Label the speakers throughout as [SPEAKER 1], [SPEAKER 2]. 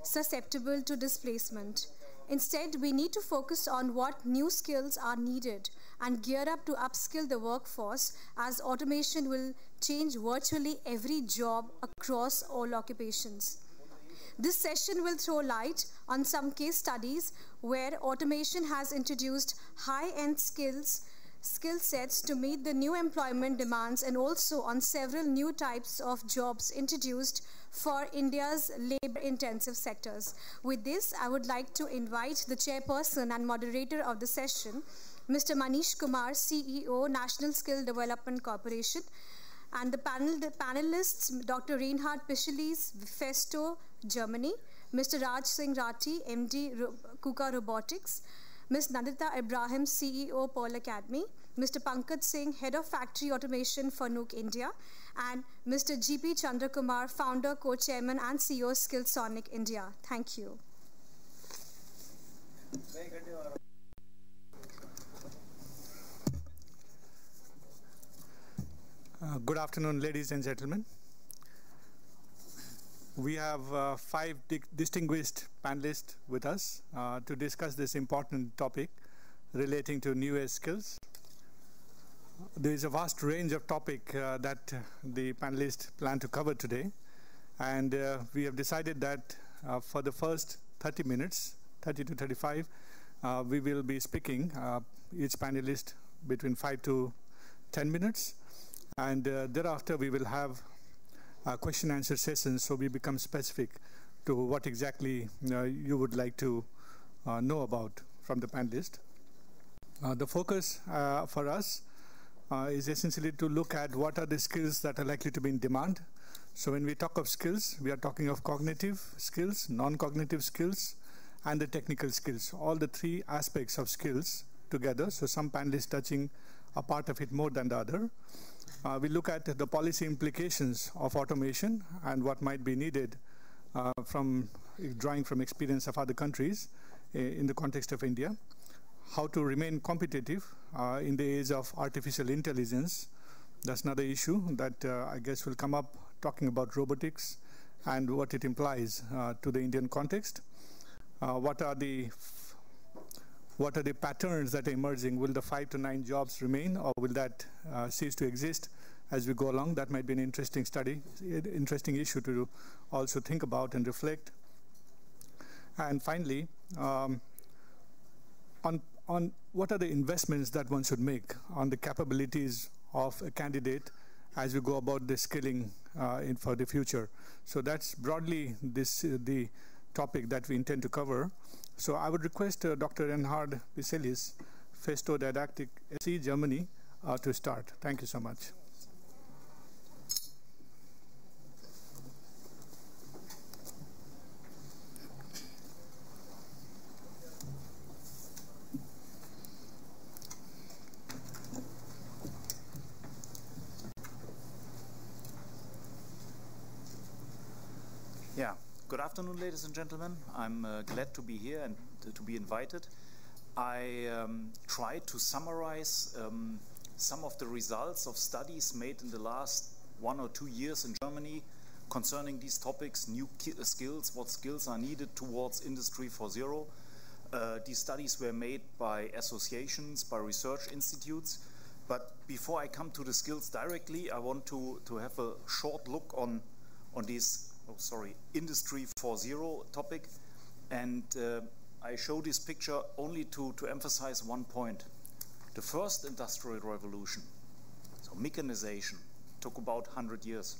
[SPEAKER 1] susceptible to displacement. Instead, we need to focus on what new skills are needed and gear up to upskill the workforce, as automation will change virtually every job across all occupations. This session will throw light on some case studies where automation has introduced high-end skill sets to meet the new employment demands, and also on several new types of jobs introduced for India's labor-intensive sectors. With this, I would like to invite the chairperson and moderator of the session, Mr. Manish Kumar, CEO, National Skill Development Corporation, and the panelists, Dr. Reinhard Picheles, Festo, Germany, Mr. Raj Singh Rathi, MD, KUKA Robotics, Ms. Nandita Ibrahim, CEO, Pearl Academy, Mr. Pankaj Singh, Head of Factory Automation for Nook India, and Mr. GP Chandrakumar, Founder, Co-Chairman, and CEO, Skillsonic India. Thank you.
[SPEAKER 2] Good afternoon, ladies and gentlemen. We have 5 distinguished panelists with us to discuss this important topic relating to new age skills. There is a vast range of topics that the panelists plan to cover today, and we have decided that for the first 30 minutes, 30 to 35, we will be speaking, each panelist between 5 to 10 minutes, and thereafter we will have question and answer sessions, so we become specific to what exactly you would like to know about from the panelist. The focus for us is essentially to look at what are the skills that are likely to be in demand. So when we talk of skills, we are talking of cognitive skills, non-cognitive skills, and the technical skills, all the 3 aspects of skills together. So some panelists touching a part of it more than the other. We look at the policy implications of automation and what might be needed from drawing from experience of other countries in the context of India. How to remain competitive in the age of artificial intelligence. That's another issue that I guess will come up, talking about robotics and what it implies to the Indian context. What are the patterns that are emerging? Will the 5 to 9 jobs remain, or will that cease to exist as we go along? That might be an interesting study, interesting issue to also think about and reflect. And finally, on what are the investments that one should make on the capabilities of a candidate as we go about the skilling for the future. So that's broadly the topic that we intend to cover. So I would request Dr. Reinhard Picheles, Festo Didaktik SE, Germany, to start. Thank you so much.
[SPEAKER 3] Yeah, good afternoon, ladies and gentlemen. I'm glad to be here and to be invited. I tried to summarize some of the results of studies made in the last 1 or 2 years in Germany concerning these topics, new skills, what skills are needed towards Industry 4.0. These studies were made by associations, by research institutes. But before I come to the skills directly, I want to have a short look on this Industry 4.0 topic, and I show this picture only to emphasize one point. The first industrial revolution, so mechanization, took about 100 years.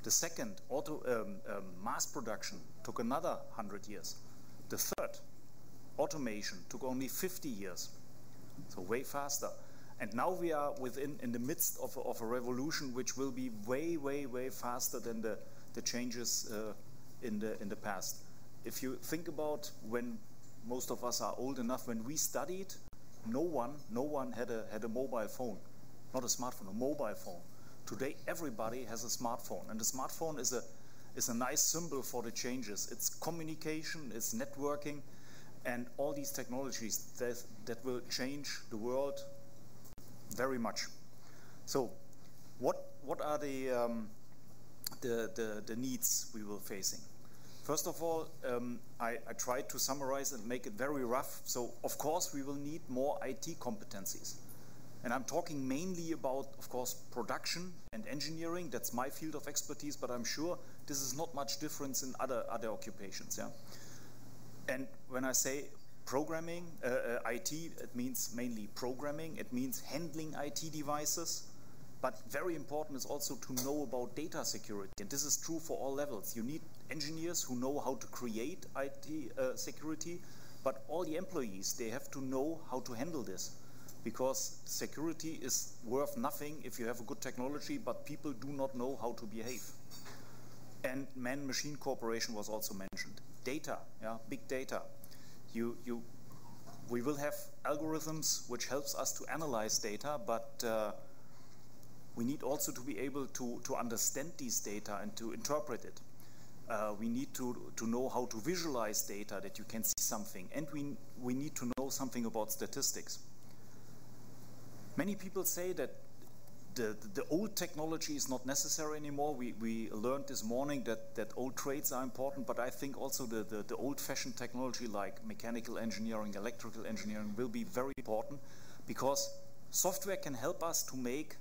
[SPEAKER 3] The second, mass production, took another 100 years. The third, automation, took only 50 years, so way faster. And now we are in the midst of a revolution which will be way faster than the changes in the past. If you think about when most of us are old enough, when we studied, no one had a mobile phone, not a smartphone, a mobile phone. Today everybody has a smartphone, and the smartphone is a nice symbol for the changes. It's communication, it's networking, and all these technologies that will change the world very much. So, what are the needs we will facing? First of all, I tried to summarize and make it very rough. So, of course, we will need more IT competencies. And I'm talking mainly about, of course, production and engineering. That's my field of expertise, but I'm sure this is not much difference in other occupations. Yeah? And when I say programming, IT, it means mainly programming. It means handling IT devices. But very important is also to know about data security. And this is true for all levels. You need engineers who know how to create IT security, but all the employees, they have to know how to handle this. Because security is worth nothing if you have a good technology, but people do not know how to behave. And man-machine cooperation was also mentioned. Data, yeah, big data. We will have algorithms which helps us to analyze data, but we need also to be able to understand these data and to interpret it. We need to know how to visualize data, that you can see something, and we need to know something about statistics. Many people say that the old technology is not necessary anymore. We learned this morning that old trades are important, but I think also the old-fashioned technology like mechanical engineering, electrical engineering will be very important, because software can help us to make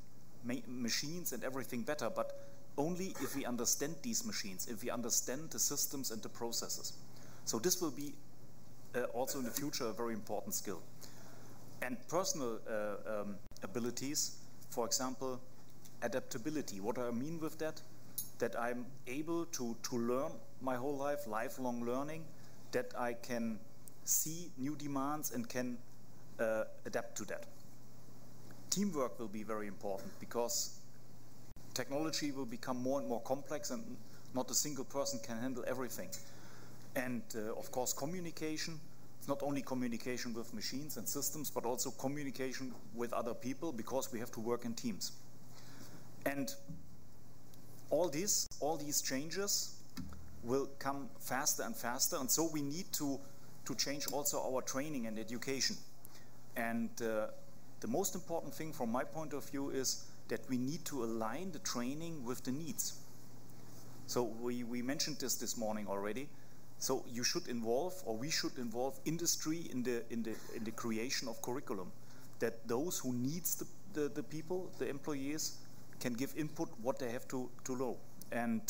[SPEAKER 3] machines and everything better, but only if we understand these machines, if we understand the systems and the processes. So this will be also in the future a very important skill. And personal abilities, for example, adaptability. What I mean with that I'm able to learn my whole life, lifelong learning, that I can see new demands and can adapt to that. Teamwork will be very important, because technology will become more and more complex and not a single person can handle everything. And of course, communication. It's not only communication with machines and systems, but also communication with other people, because we have to work in teams. And all these changes will come faster and faster, and so we need to change also our training and education. And the most important thing from my point of view is that we need to align the training with the needs. So we mentioned this morning already. So you should involve, or we should involve, industry in the creation of curriculum, that those who needs the people, the employees, can give input what they have to know. And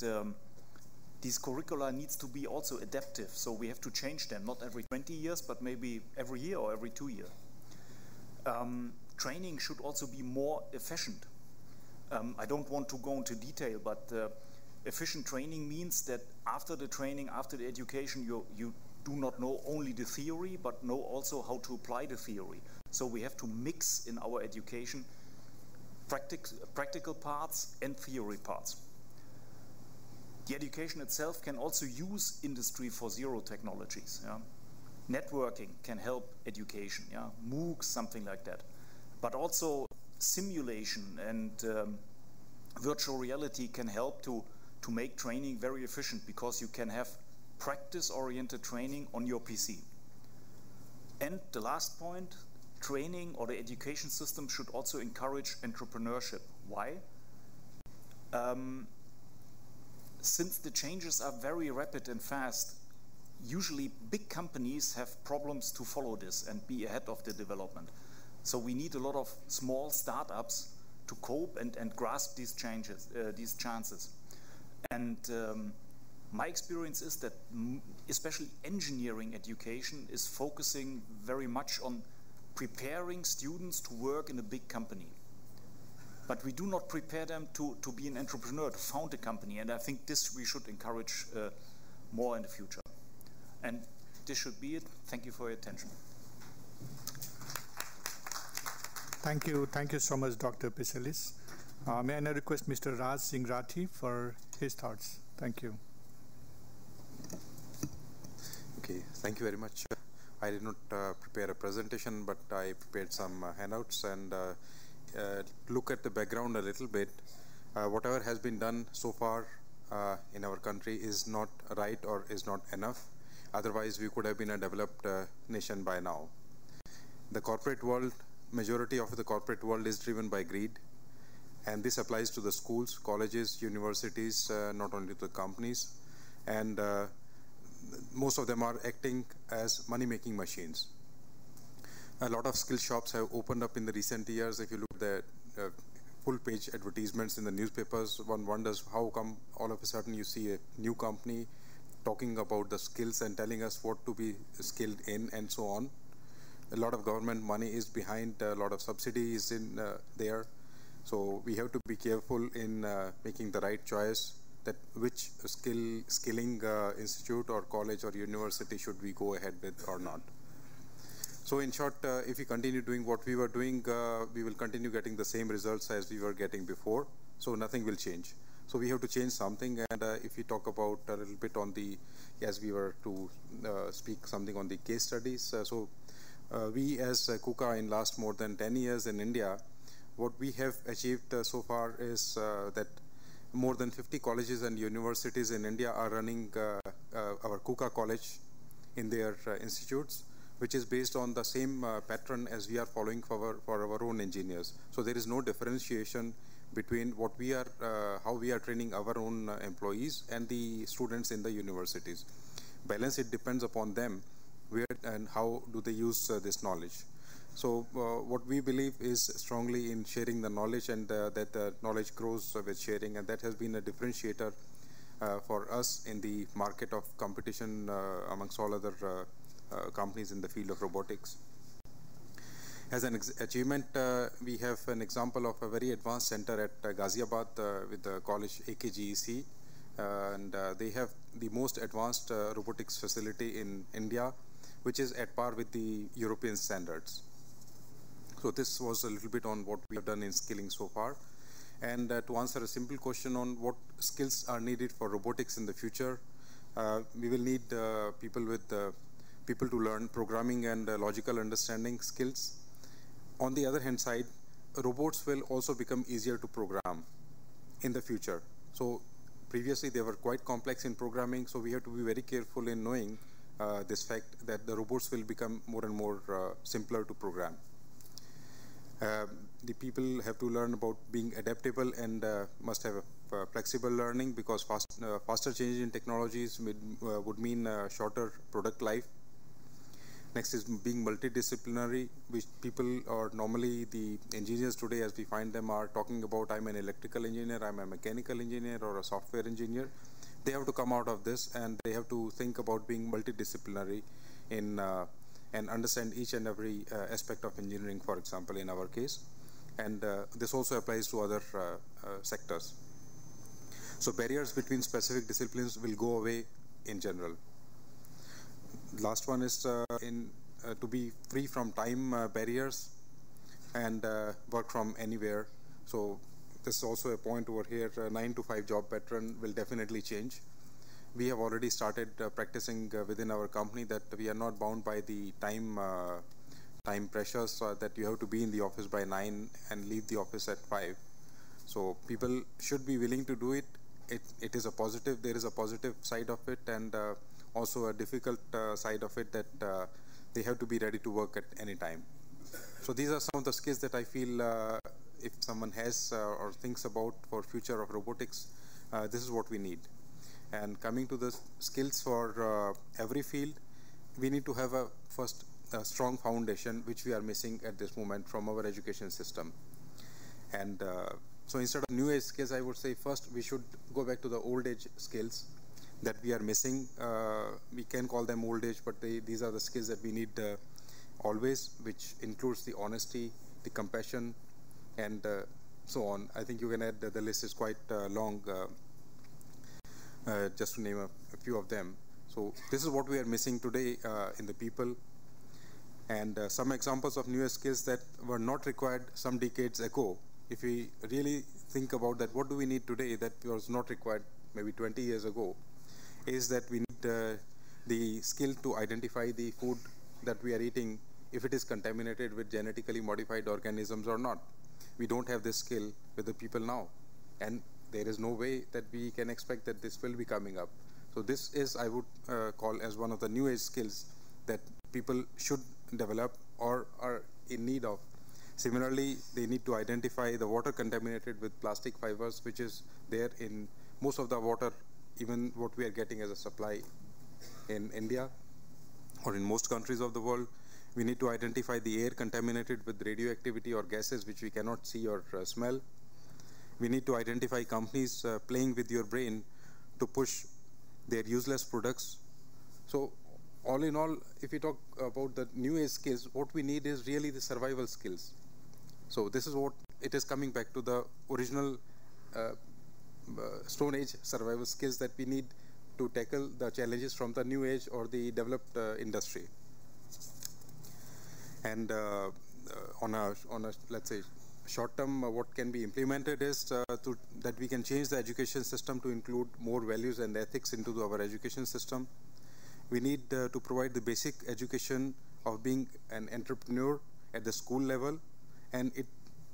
[SPEAKER 3] these curricula needs to be also adaptive, so we have to change them, not every 20 years, but maybe every year or every 2 years. Training should also be more efficient. I don't want to go into detail, but efficient training means that after the training, after the education, you do not know only the theory, but know also how to apply the theory. So we have to mix in our education practical parts and theory parts. The education itself can also use Industry 4.0 technologies. Yeah? Networking can help education, yeah? MOOCs, something like that. But also simulation and virtual reality can help to make training very efficient, because you can have practice-oriented training on your PC. And the last point, training or the education system should also encourage entrepreneurship. Why? Since the changes are very rapid and fast, usually big companies have problems to follow this and be ahead of the development. So we need a lot of small startups to cope and grasp these chances. And my experience is that especially engineering education is focusing very much on preparing students to work in a big company. But we do not prepare them to be an entrepreneur, to found a company. And I think this we should encourage more in the future. And this should be it. Thank you for your attention.
[SPEAKER 2] Thank you so much, Dr. Pisalis. May I now request Mr. Raj Singh Rathi for his thoughts. Thank you.
[SPEAKER 4] Okay, thank you very much. I did not prepare a presentation, but I prepared some handouts and look at the background a little bit. Whatever has been done so far in our country is not right or is not enough. Otherwise, we could have been a developed nation by now. The corporate world, majority of the corporate world is driven by greed. And this applies to the schools, colleges, universities, not only to the companies. And most of them are acting as money-making machines. A lot of skill shops have opened up in the recent years. If you look at the full-page advertisements in the newspapers, one wonders how come all of a sudden you see a new company talking about the skills and telling us what to be skilled in and so on. A lot of government money is behind, a lot of subsidies in there. So we have to be careful in making the right choice, that which skilling institute or college or university should we go ahead with or not. So in short, if we continue doing what we were doing, we will continue getting the same results as we were getting before. So nothing will change. So we have to change something. And if we talk about a little bit on the, as we were to speak something on the case studies. We as KUKA in last more than 10 years in India, what we have achieved so far is that more than 50 colleges and universities in India are running our KUKA college in their institutes, which is based on the same pattern as we are following for our own engineers. So there is no differentiation between what we are, how we are training our own employees and the students in the universities. Balance, it depends upon them, where and how do they use this knowledge. So what we believe is strongly in sharing the knowledge, and that the knowledge grows with sharing, and that has been a differentiator for us in the market of competition amongst all other companies in the field of robotics. As an achievement, we have an example of a very advanced center at Ghaziabad with the college AKGEC, and they have the most advanced robotics facility in India, which is at par with the European standards. So this was a little bit on what we have done in skilling so far. And to answer a simple question on what skills are needed for robotics in the future, we will need people to learn programming and logical understanding skills. On the other hand side, robots will also become easier to program in the future. So previously they were quite complex in programming, so we have to be very careful in knowing this fact that the robots will become more and more simpler to program. The people have to learn about being adaptable and must have a flexible learning, because faster change in technologies would mean shorter product life. Next is being multidisciplinary, which people or normally the engineers today, as we find them, are talking about, I'm an electrical engineer, I'm a mechanical engineer, or a software engineer. They have to come out of this, and they have to think about being multidisciplinary in and understand each and every aspect of engineering, for example, in our case. And this also applies to other sectors. So barriers between specific disciplines will go away in general. Last one is to be free from time barriers and work from anywhere. So this is also a point over here. 9 to 5 job pattern will definitely change. We have already started practicing within our company that we are not bound by the time pressures that you have to be in the office by 9 and leave the office at 5. So people should be willing to do it. It is a positive. There is a positive side of it, and also a difficult side of it, that they have to be ready to work at any time. So these are some of the skills that I feel if someone has or thinks about for future of robotics, this is what we need. And coming to the skills for every field, we need to have a strong foundation, which we are missing at this moment from our education system. And so instead of new age skills, I would say first we should go back to the old age skills that we are missing. We can call them old age, but these are the skills that we need always, which includes the honesty, the compassion, and so on. I think you can add, the list is quite long, just to name a few of them. So this is what we are missing today in the people. And some examples of newer skills that were not required some decades ago. If we really think about that, what do we need today that was not required maybe 20 years ago, is that we need the skill to identify the food that we are eating, if it is contaminated with genetically modified organisms or not. We don't have this skill with the people now, and there is no way that we can expect that this will be coming up. So this is, I would call as one of the new age skills that people should develop or are in need of. Similarly, they need to identify the water contaminated with plastic fibers, which is there in most of the water, even what we are getting as a supply in India or in most countries of the world. We need to identify the air contaminated with radioactivity or gases which we cannot see or smell. We need to identify companies playing with your brain to push their useless products. So all in all, if we talk about the new age skills, what we need is really the survival skills. So this is what it is coming back to, the original Stone Age survival skills that we need to tackle the challenges from the new age or the developed industry. And on a let's say short term, what can be implemented is that we can change the education system to include more values and ethics into our education system. We need to provide the basic education of being an entrepreneur at the school level, and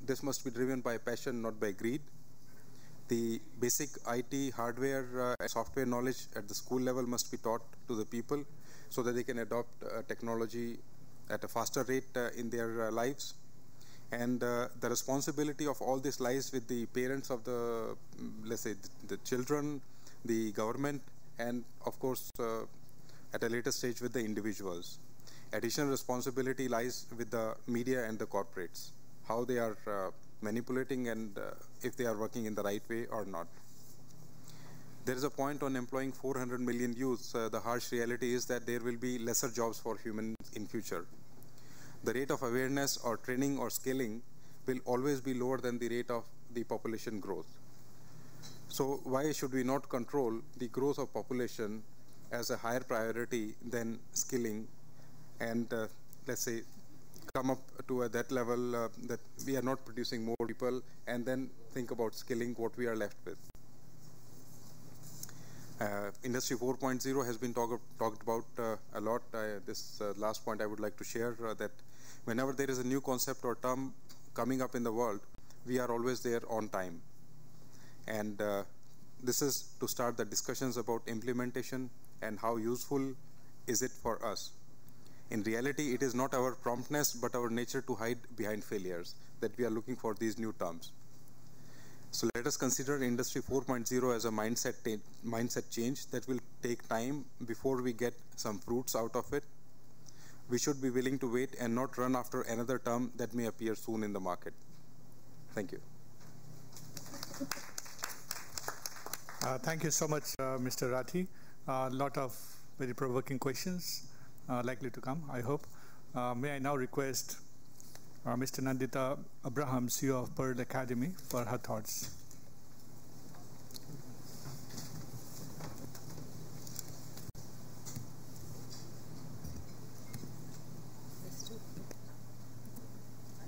[SPEAKER 4] this must be driven by passion, not by greed. The basic IT, hardware, and software knowledge at the school level must be taught to the people so that they can adopt technology at a faster rate in their lives. And the responsibility of all this lies with the parents of the, let's say, the children, the government, and of course, at a later stage with the individuals. Additional responsibility lies with the media and the corporates, how they are manipulating and if they are working in the right way or not. There is a point on employing 400 million youths. The harsh reality is that there will be lesser jobs for humans in future. The rate of awareness or training or scaling will always be lower than the rate of the population growth. So why should we not control the growth of population as a higher priority than skilling and let's say come up to that level that we are not producing more people, and then think about skilling what we are left with. Industry 4.0 has been talked about a lot. This last point I would like to share that whenever there is a new concept or term coming up in the world, we are always there on time. And this is to start the discussions about implementation and how useful is it for us. In reality, it is not our promptness but our nature to hide behind failures that we are looking for these new terms. So let us consider Industry 4.0 as a mindset change that will take time before we get some fruits out of it. We should be willing to wait and not run after another term that may appear soon in the market. Thank you.
[SPEAKER 2] Thank you so much, Mr. Rathi. A lot of very provoking questions likely to come, I hope. May I now request Mr. Nandita Abraham, CEO of Pearl Academy, for her thoughts.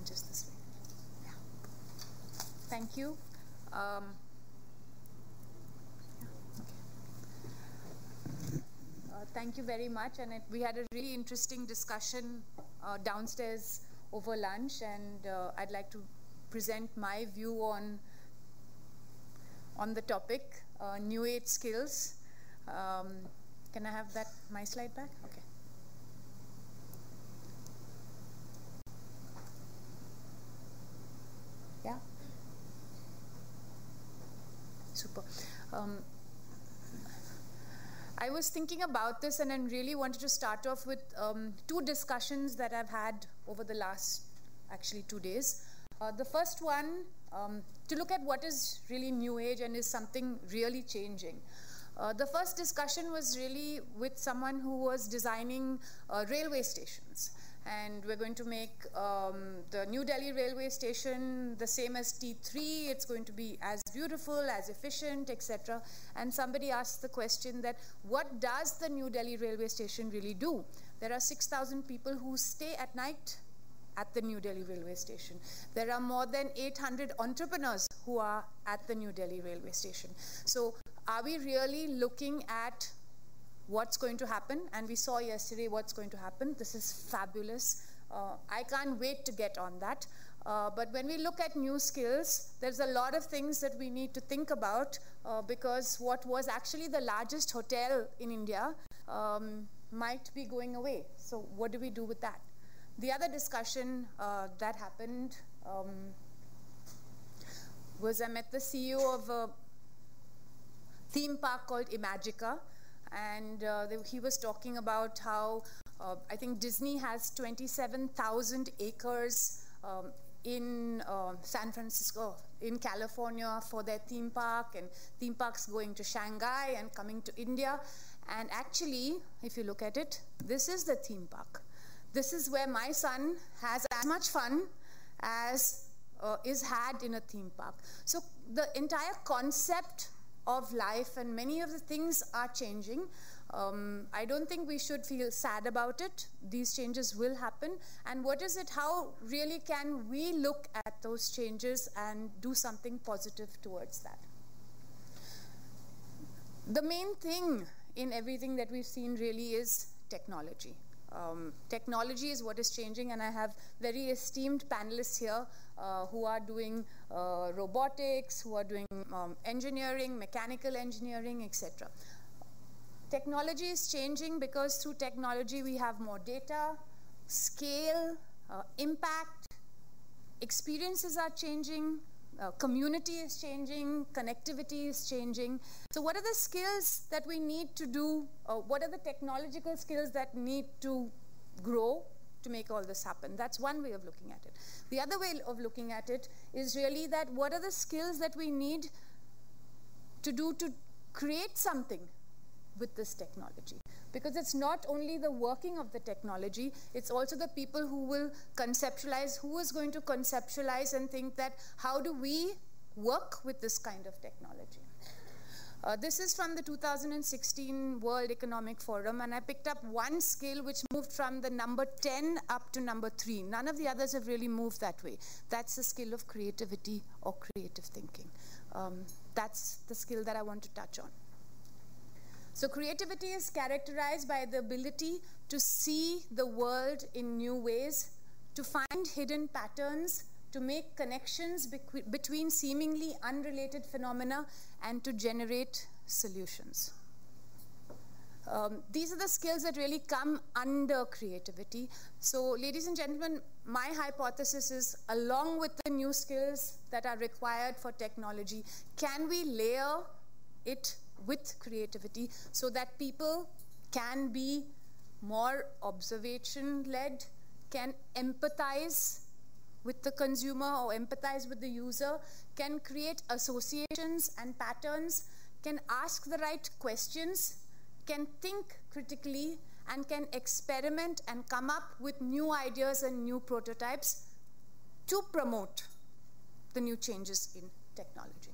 [SPEAKER 5] Just this way. Yeah. Thank you. Thank you very much, and we had a really interesting discussion downstairs over lunch, and I'd like to present my view on the topic, new age skills. Can I have my slide back? Okay. Yeah. Super. I was thinking about this and I really wanted to start off with two discussions that I've had over the last, actually 2 days. The first one, to look at what is really new age and is something really changing. The first discussion was really with someone who was designing railway stations. And we're going to make the New Delhi railway station the same as T3. It's going to be as beautiful, as efficient, etc. And somebody asked the question that, what does the New Delhi railway station really do? There are 6,000 people who stay at night at the New Delhi railway station. There are more than 800 entrepreneurs who are at the New Delhi railway station. So are we really looking at what's going to happen? And we saw yesterday what's going to happen. This is fabulous. I can't wait to get on that. But when we look at new skills, there's a lot of things that we need to think about because what was actually the largest hotel in India might be going away. So what do we do with that? The other discussion that happened was I met the CEO of a theme park called Imagica. and he was talking about how I think Disney has 27,000 acres in San Francisco, in California, for their theme park, and theme parks going to Shanghai and coming to India. And actually, if you look at it, this is the theme park. This is where my son has as much fun as is had in a theme park. So the entire concept of life and many of the things are changing. I don't think we should feel sad about it. These changes will happen. And what is it? How really can we look at those changes and do something positive towards that? The main thing in everything that we've seen really is technology. Technology is what is changing, and I have very esteemed panelists here who are doing robotics, who are doing engineering, mechanical engineering, etc. Technology is changing because through technology we have more data, scale, impact, experiences are changing, community is changing, connectivity is changing. So what are the skills that we need to do? What are the technological skills that need to grow to make all this happen? That's one way of looking at it. The other way of looking at it is really that what are the skills that we need to do to create something with this technology? Because it's not only the working of the technology, it's also the people who will conceptualize, who is going to conceptualize and think that how do we work with this kind of technology? This is from the 2016 World Economic Forum, and I picked up one skill which moved from the number 10 up to number 3. None of the others have really moved that way. That's the skill of creativity or creative thinking. That's the skill that I want to touch on. So creativity is characterized by the ability to see the world in new ways, to find hidden patterns, to make connections between seemingly unrelated phenomena, and to generate solutions. These are the skills that really come under creativity. So, ladies and gentlemen, my hypothesis is, along with the new skills that are required for technology, can we layer it with creativity so that people can be more observation-led, can empathize with the consumer or empathize with the user, can create associations and patterns, can ask the right questions, can think critically, and can experiment and come up with new ideas and new prototypes to promote the new changes in technology.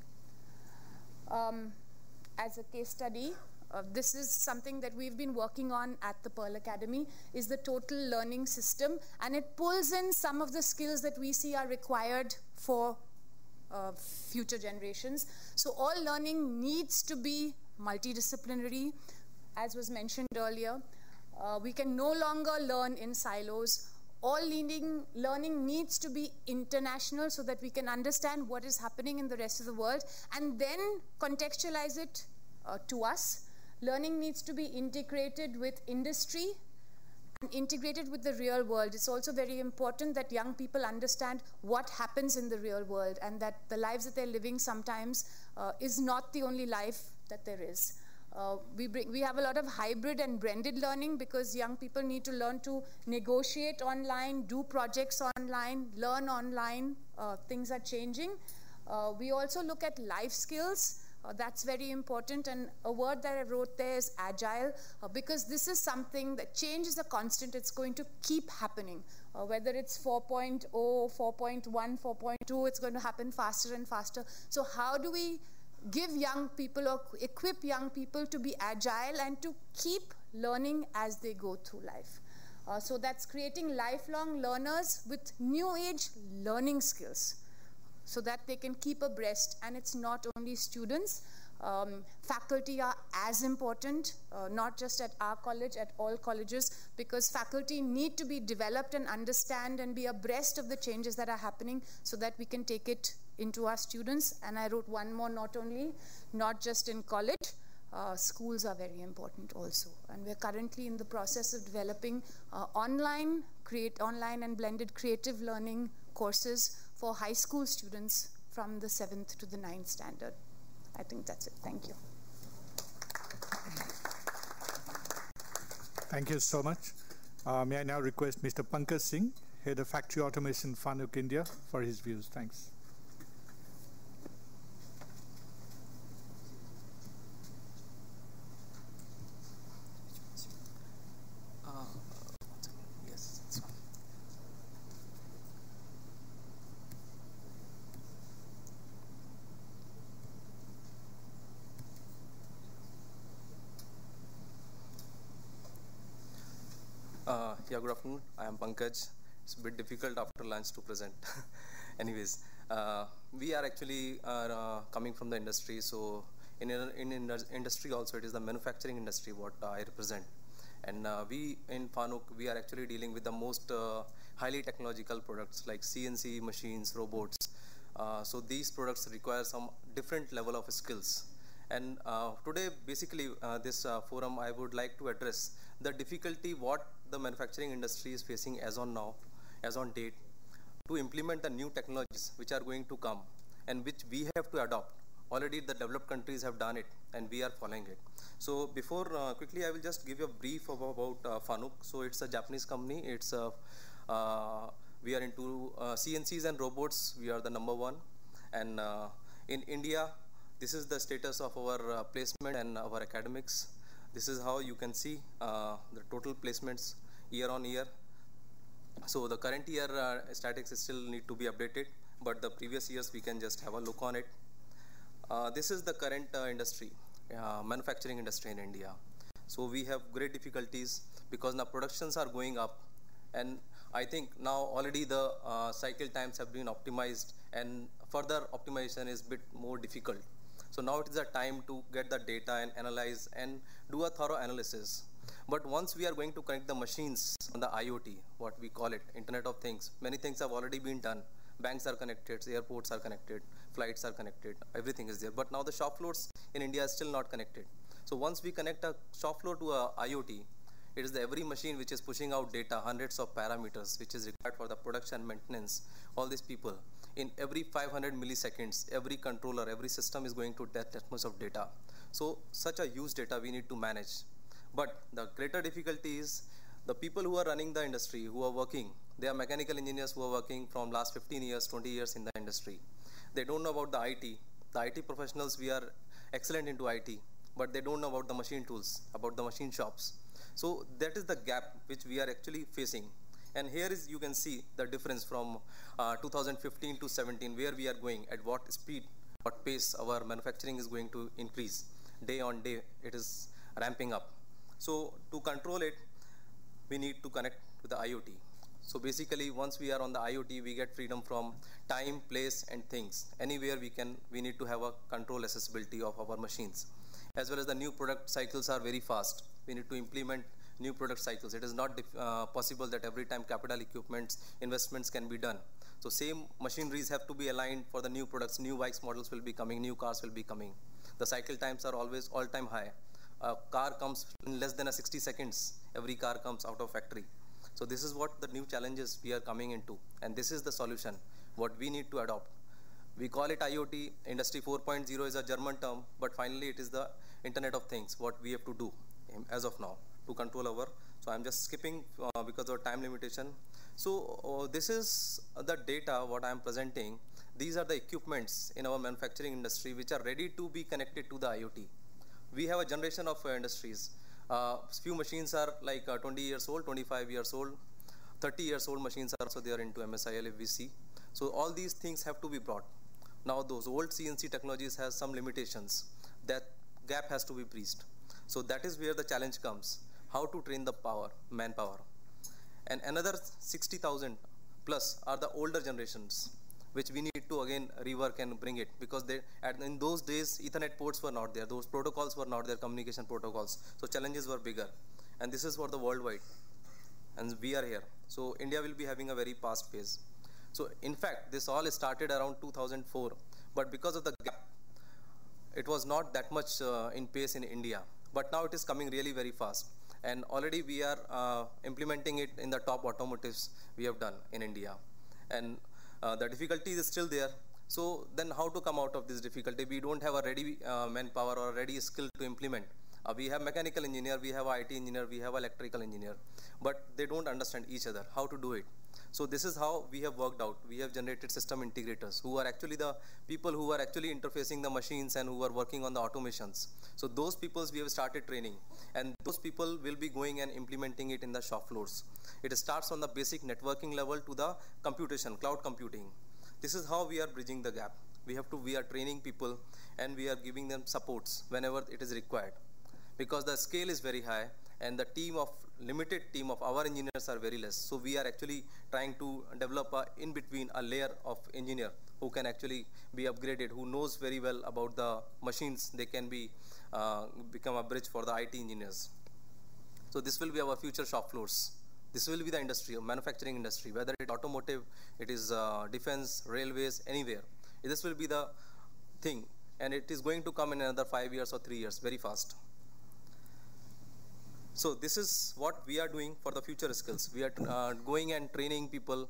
[SPEAKER 5] As a case study, this is something that we've been working on at the Pearl Academy, is the total learning system, and it pulls in some of the skills that we see are required for future generations. So all learning needs to be multidisciplinary, as was mentioned earlier. We can no longer learn in silos. All learning needs to be international so that we can understand what is happening in the rest of the world and then contextualize it to us. Learning needs to be integrated with industry and integrated with the real world. It's also very important that young people understand what happens in the real world and that the lives that they're living sometimes is not the only life that there is. We have a lot of hybrid and blended learning because young people need to learn to negotiate online, do projects online, learn online. Things are changing. We also look at life skills. That's very important, and a word that I wrote there is agile, because this is something that change is a constant. It's going to keep happening. Whether it's 4.0, 4.1, 4.2, it's going to happen faster and faster. So how do we give young people or equip young people to be agile and to keep learning as they go through life? So that's creating lifelong learners with new age learning skills so that they can keep abreast. And it's not only students. Faculty are as important, not just at our college, at all colleges, because faculty need to be developed and understand and be abreast of the changes that are happening so that we can take it into our students. And I wrote one more, not just in college, schools are very important also. And we're currently in the process of developing online and blended creative learning courses for high school students from the 7th to the 9th standard. I think that's it. Thank you.
[SPEAKER 2] Thank you so much. May I now request Mr. Pankaj Singh, Head of Factory Automation, FANUC India, for his views. Thanks.
[SPEAKER 6] Yeah, good afternoon. I am Pankaj. It's a bit difficult after lunch to present. Anyways, we are actually coming from the industry. So in industry also, it is the manufacturing industry what I represent. And we in FANUC, we are actually dealing with the most highly technological products like CNC machines, robots. So these products require some different level of skills. And today, basically, this forum, I would like to address the difficulty what the manufacturing industry is facing as on now, as on date, to implement the new technologies which are going to come and which we have to adopt. Already the developed countries have done it and we are following it. So before, quickly I will just give you a brief about FANUC. So it's a Japanese company. It's we are into CNCs and robots. We are the #1. And in India, this is the status of our placement and our academics. This is how you can see the total placements year on year. So the current year statistics still need to be updated, but the previous years we can just have a look on it. This is the current industry, manufacturing industry in India. So we have great difficulties because now productions are going up, and I think now already the cycle times have been optimized, and further optimization is a bit more difficult. So now it is the time to get the data and analyze and do a thorough analysis. But once we are going to connect the machines on the IoT, what we call it, Internet of Things, many things have already been done. Banks are connected, airports are connected, flights are connected, everything is there. But now the shop floors in India is still not connected. So once we connect a shop floor to a IoT, it is the every machine which is pushing out data, hundreds of parameters, which is required for the production, maintenance, all these people. In every 500 milliseconds, every controller, every system is going to that much of data. So such a huge data we need to manage. But the greater difficulty is the people who are running the industry, who are working, they are mechanical engineers who are working from last 15 years, 20 years in the industry. They don't know about the IT. The IT professionals, we are excellent into IT, but they don't know about the machine tools, about the machine shops. So that is the gap which we are actually facing. And here is, you can see the difference from 2015 to 17, where we are going, at what speed, what pace our manufacturing is going to increase. Day on day, it is ramping up. So to control it, we need to connect to the IoT. So basically, once we are on the IoT, we get freedom from time, place, and things. Anywhere we need to have a control accessibility of our machines. As well as the new product cycles are very fast. We need to implement new product cycles. It is not possible that every time capital equipments, investments can be done. So same machineries have to be aligned for the new products. New bikes models will be coming, new cars will be coming. The cycle times are always all-time high. A car comes in less than 60 seconds. Every car comes out of factory. So this is what the new challenges we are coming into. And this is the solution, what we need to adopt. We call it IoT. Industry 4.0 is a German term, but finally it is the Internet of Things, what we have to do as of now to control our. So I'm just skipping because of time limitation. So this is the data what I'm presenting. These are the equipments in our manufacturing industry which are ready to be connected to the IoT. We have a generation of industries. Few machines are like 20 years old, 25 years old, 30 years old machines are also there into MSIL if we see. So all these things have to be brought. Now those old CNC technologies has some limitations. That gap has to be bridged. So that is where the challenge comes. How to train the manpower. And another 60,000 plus are the older generations, which we need to again rework and bring it, because in those days Ethernet ports were not there, those protocols were not there, communication protocols. So challenges were bigger, and this is for the worldwide, and we are here. So India will be having a very fast pace. So in fact, this all started around 2004, but because of the gap, it was not that much in pace in India. But now it is coming really very fast. And already we are implementing it in the top automotives we have done in India. And the difficulty is still there. So then how to come out of this difficulty? We don't have a ready manpower or a ready skill to implement. We have mechanical engineer, we have IT engineer, we have electrical engineer, but they don't understand each other, how to do it. So this is how we have worked out. We have generated system integrators who are actually the people who are actually interfacing the machines and who are working on the automations. So those people we have started training, and those people will be going and implementing it in the shop floors. It starts on the basic networking level to the computation, cloud computing. This is how we are bridging the gap. We are training people and we are giving them supports whenever it is required. Because the scale is very high and the limited team of our engineers are very less. So we are actually trying to develop in between a layer of engineer who can actually be upgraded, who knows very well about the machines. They can become a bridge for the IT engineers. So this will be our future shop floors. This will be the industry, manufacturing industry, whether it's automotive, it is defense, railways, anywhere. This will be the thing, and it is going to come in another 5 years or 3 years, very fast. So this is what we are doing for the future skills. We are going and training people.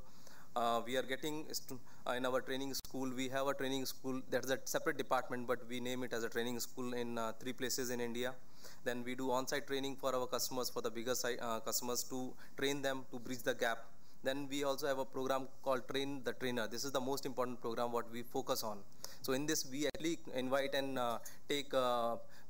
[SPEAKER 6] We are getting in our training school. We have a training school that's a separate department, but we name it as a training school in 3 places in India. Then we do on-site training for our customers, for the bigger customers, to train them to bridge the gap. Then we also have a program called Train the Trainer. This is the most important program what we focus on. So in this, we actually invite and take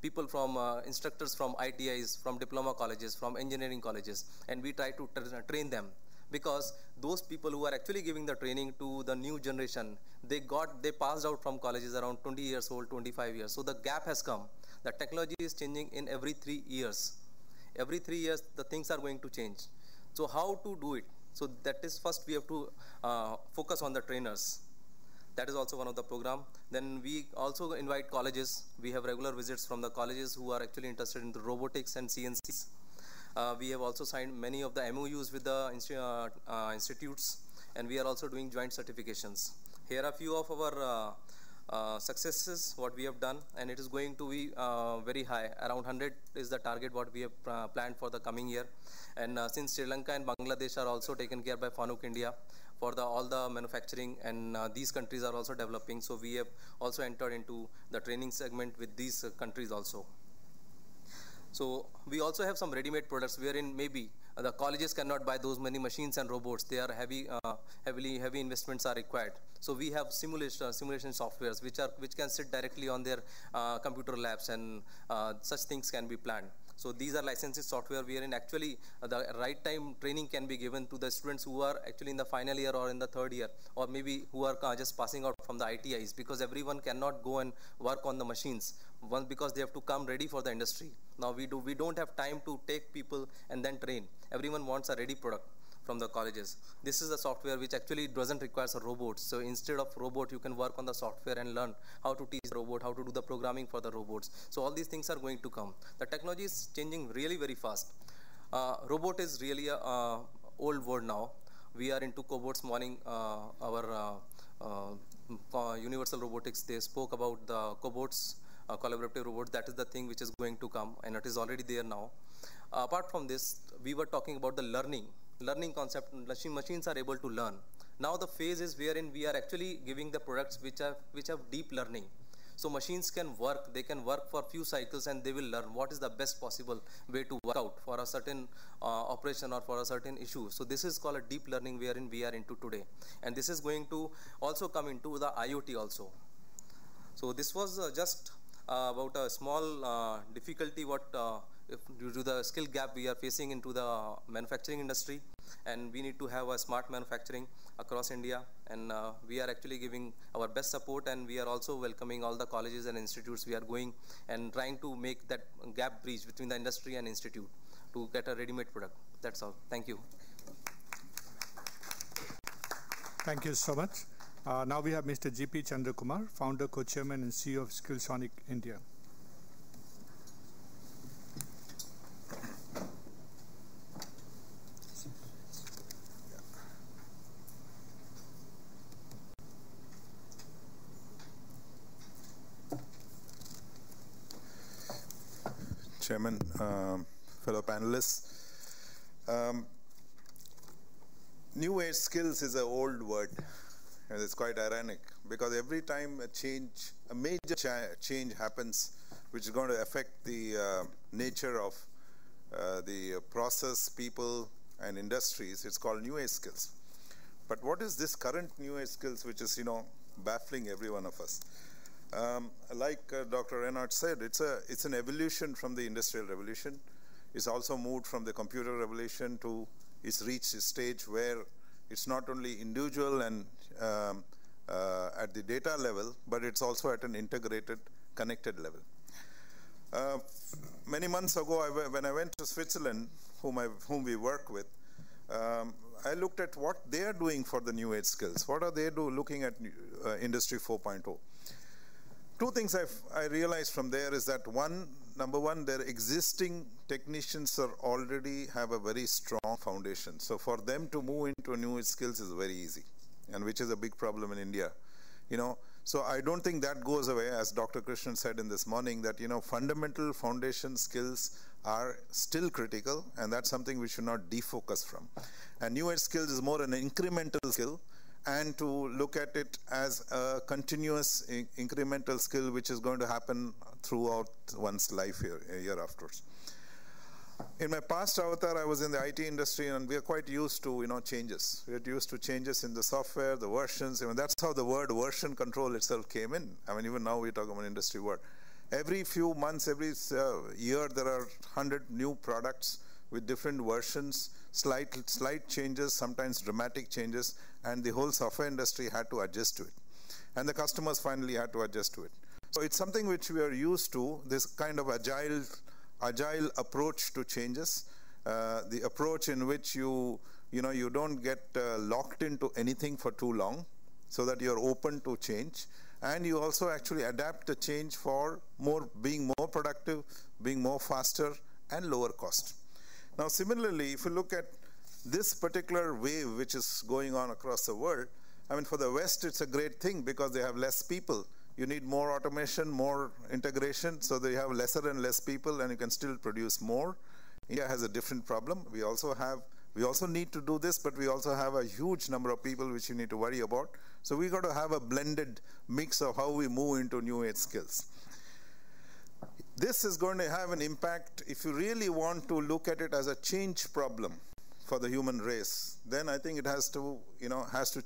[SPEAKER 6] people from instructors from ITIs, from diploma colleges, from engineering colleges, and we try to train them. Because those people who are actually giving the training to the new generation, they passed out from colleges around 20 years old, 25 years. So the gap has come. The technology is changing in every 3 years. Every 3 years, the things are going to change. So how to do it? So that is first we have to focus on the trainers. That is also one of the program. Then we also invite colleges. We have regular visits from the colleges who are actually interested in the robotics and CNCs. We have also signed many of the MOUs with the institutes, and we are also doing joint certifications. Here are a few of our successes, what we have done, and it is going to be very high. Around 100 is the target what we have planned for the coming year. And since Sri Lanka and Bangladesh are also taken care by FANUC India for all the manufacturing, and these countries are also developing, so we have also entered into the training segment with these countries also. So we also have some ready-made products wherein maybe the colleges cannot buy those many machines and robots. They are heavy investments are required. So we have simulation softwares which can sit directly on their computer labs, and such things can be planned. So these are licensed software wherein actually the right time training can be given to the students who are actually in the final year or in the 3rd year, or maybe who are just passing out from the ITIs, because everyone cannot go and work on the machines because they have to come ready for the industry. Now we don't have time to take people and then train. Everyone wants a ready product from the colleges. This is a software which actually doesn't require a robot. So instead of robot, you can work on the software and learn how to teach the robot, how to do the programming for the robots. So all these things are going to come. The technology is changing really very fast. Robot is really a old word now. We are into cobots. Morning, our Universal Robotics, they spoke about the cobots, collaborative robots. That is the thing which is going to come, and it is already there now. Apart from this, we were talking about the learning concept. Machines are able to learn. Now the phase is wherein we are actually giving the products which have deep learning. So machines can work. They can work for few cycles and they will learn what is the best possible way to work out for a certain operation or for a certain issue. So this is called a deep learning wherein we are into today. And this is going to also come into the IoT also. So this was just about a small difficulty due to the skill gap we are facing into the manufacturing industry, and we need to have a smart manufacturing across India, and we are actually giving our best support, and we are also welcoming all the colleges and institutes. We are going and trying to make that gap bridge between the industry and institute to get a ready-made product. That's all. Thank you.
[SPEAKER 2] Thank you so much. Now we have Mr. G.P. Chandrakumar, founder, co-chairman and CEO of Skillsonic India.
[SPEAKER 7] Chairman, fellow panelists, new age skills is an old word, and it's quite ironic because every time a major change happens, which is going to affect the nature of the process, people, and industries. It's called new age skills. But what is this current new age skills which is, baffling every one of us? Like Dr. Reinhardt said, it's an evolution from the Industrial Revolution. It's also moved from the computer revolution to, it's reached a stage where it's not only individual and at the data level, but it's also at an integrated, connected level. Many months ago, when I went to Switzerland, whom we work with, I looked at what they are doing for the new age skills. What are they looking at Industry 4.0? Two things I realized from there is that number one, their existing technicians already have a very strong foundation. So for them to move into new age skills is very easy, and which is a big problem in India. So I don't think that goes away, as Dr. Krishnan said in this morning, that fundamental foundation skills are still critical, and that's something we should not defocus from. And new age skills is more an incremental skill, and to look at it as a continuous incremental skill which is going to happen throughout one's life year afterwards. In my past avatar, I was in the IT industry, and we are quite used to changes. We are used to changes in the software, the versions. That's how the word version control itself came in. Even now we talk about industry word. Every few months, every year, there are 100 new products with different versions, slight changes, sometimes dramatic changes, and the whole software industry had to adjust to it. And the customers finally had to adjust to it. So it's something which we are used to, this kind of agile approach to changes, the approach in which you don't get locked into anything for too long, so that you're open to change, and you also actually adapt the change for being more productive, being more faster, and lower cost. Now similarly, if you look at this particular wave which is going on across the world, for the West it's a great thing because they have less people. You need more automation, more integration, so they have lesser and less people, and you can still produce more. India has a different problem. We also need to do this, but we also have a huge number of people which you need to worry about. So we got to have a blended mix of how we move into new age skills. This is going to have an impact. If you really want to look at it as a change problem for the human race, then I think it has to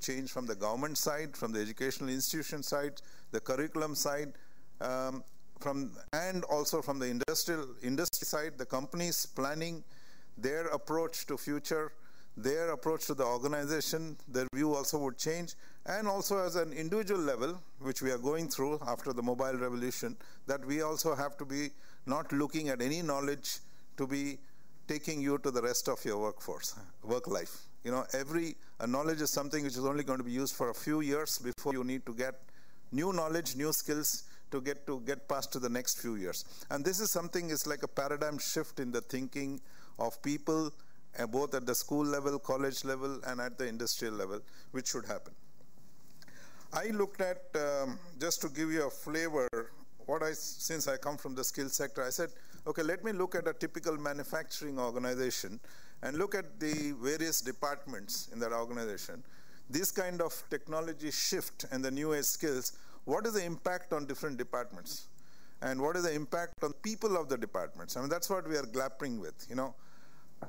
[SPEAKER 7] change from the government side, from the educational institution side, the curriculum side, and also from the industry side, the companies planning their approach to future, their approach to the organization, their view also would change, and also as an individual level, which we are going through after the mobile revolution, that we also have to be not looking at any knowledge to be taking you to the rest of your work life. Knowledge is something which is only going to be used for a few years before you need to get new knowledge, new skills to get past to the next few years. And this is something, is like a paradigm shift in the thinking of people, both at the school level, college level, and at the industrial level, which should happen. I looked at, just to give you a flavor, since I come from the skill sector, I said, okay, let me look at a typical manufacturing organization and look at the various departments in that organization. This kind of technology shift and the new age skills, what is the impact on different departments? And what is the impact on people of the departments? That's what we are grappling with.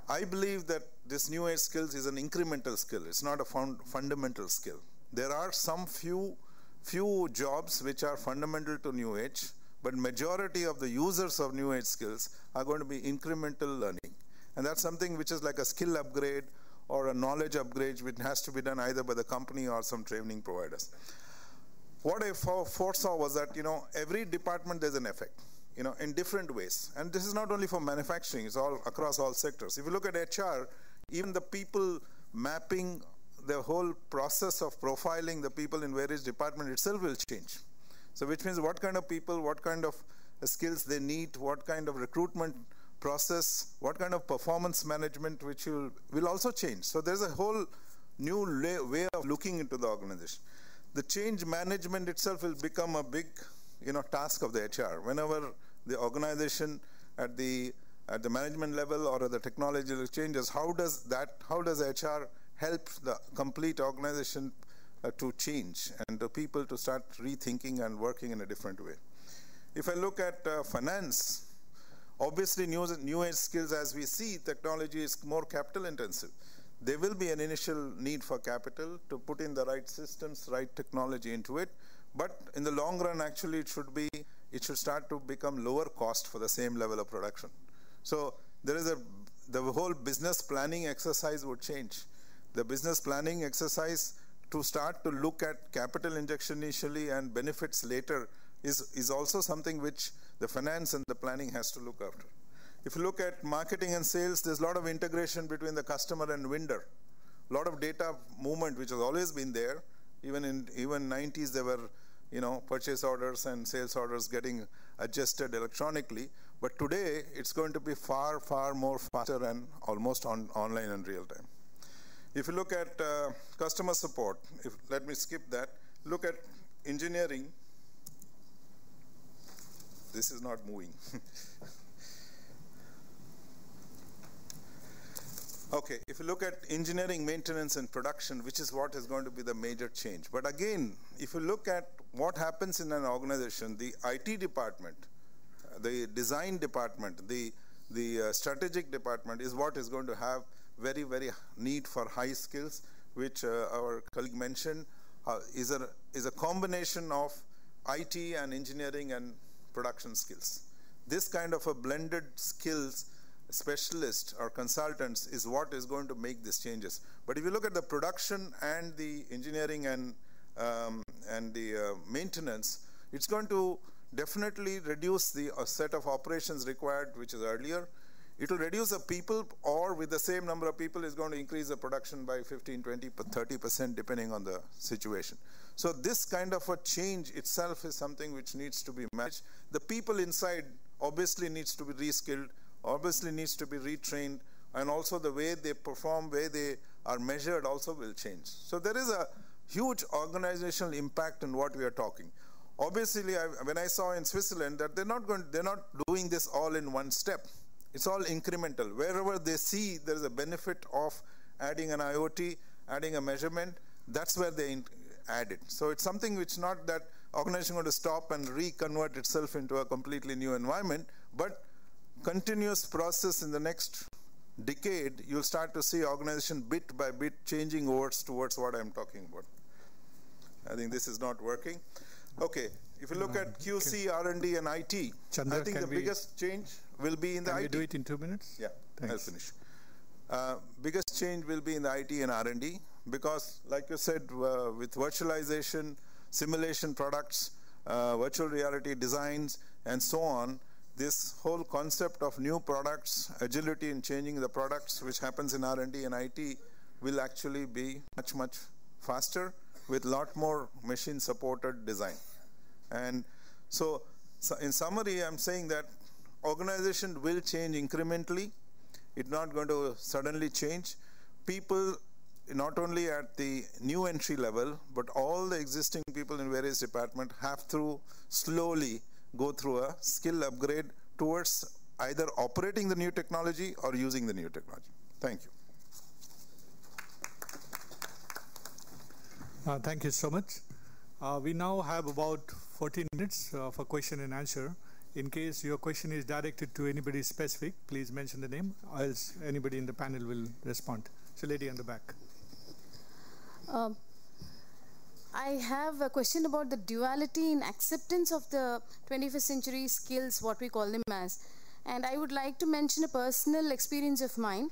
[SPEAKER 7] I believe that this new age skills is an incremental skill. It's not a fundamental skill. There are some few jobs which are fundamental to new age, but majority of the users of new age skills are going to be incremental learning. And that's something which is like a skill upgrade or a knowledge upgrade, which has to be done either by the company or some training providers. What I foresaw was that, every department there's an effect, in different ways. And this is not only for manufacturing, it's all across all sectors. If you look at HR, even the people mapping the whole process of profiling the people in various departments itself will change. So which means what kind of people, what kind of skills they need, what kind of recruitment process, what kind of performance management, which will also change. So there's a whole new way of looking into the organization. The change management itself will become a big task of the HR. Whenever the organization at the management level or at the technology changes, how does HR help the complete organization to change and the people to start rethinking and working in a different way? If I look at finance, Obviously, new age skills, as we see, technology is more capital intensive. There will be an initial need for capital to put in the right systems, right technology into it. But in the long run, actually, it should start to become lower cost for the same level of production. So the whole business planning exercise would change. The business planning exercise to start to look at capital injection initially and benefits later is also something which the finance and the planning has to look after. If you look at marketing and sales, there's a lot of integration between the customer and vendor. A lot of data movement, which has always been there. Even in 90s, there were purchase orders and sales orders getting adjusted electronically. But today, it's going to be far, far more faster and almost online and real time. If you look at customer support, let me skip that. Look at engineering. This is not moving. Okay, if you look at engineering, maintenance, and production, which is what is going to be the major change. But again, if you look at what happens in an organization, the IT department, the design department, the strategic department is what is going to have very, very need for high skills, which our colleague mentioned, is a combination of IT and engineering and production skills. This kind of a blended skills specialist or consultants is what is going to make these changes. But if you look at the production and the engineering and the maintenance, it's going to definitely reduce the set of operations required, which is earlier. It will reduce the people, or with the same number of people, is going to increase the production by 15, 20, 30%, depending on the situation. So this kind of a change itself is something which needs to be managed. The people inside obviously needs to be reskilled, obviously needs to be retrained, and also the way they perform, way they are measured also will change. So there is a huge organizational impact in what we are talking. Obviously, when I saw in Switzerland that they're not doing this all in one step. It's all incremental. Wherever they see there is a benefit of adding an IoT, adding a measurement, that's where they add it. So it's something which not that organization going to stop and reconvert itself into a completely new environment, but continuous process in the next decade, you'll start to see organization bit by bit changing towards what I'm talking about. I think this is not working. Okay, if you look at QC, R&D, and IT,
[SPEAKER 2] Chandra,
[SPEAKER 7] I think the biggest change will be in the IT.
[SPEAKER 2] Can we do it in 2 minutes?
[SPEAKER 7] Yeah,
[SPEAKER 2] thanks.
[SPEAKER 7] I'll finish. Biggest change will be in the IT and R&D because, like you said, with virtualization, simulation products, virtual reality designs, and so on, this whole concept of new products, agility in changing the products, which happens in R&D and IT, will actually be much, much faster with a lot more machine-supported design. And so in summary, I'm saying that organization will change incrementally. It's not going to suddenly change. People, not only at the new entry level, but all the existing people in various departments have to slowly go through a skill upgrade towards either operating the new technology or using the new technology. Thank you.
[SPEAKER 2] Thank you so much. We now have about 14 minutes for question and answer. In case your question is directed to anybody specific, please mention the name, or else anybody in the panel will respond. So, lady on the back.
[SPEAKER 8] I have a question about the duality in acceptance of the 21st century skills, what we call them as. And I would like to mention a personal experience of mine.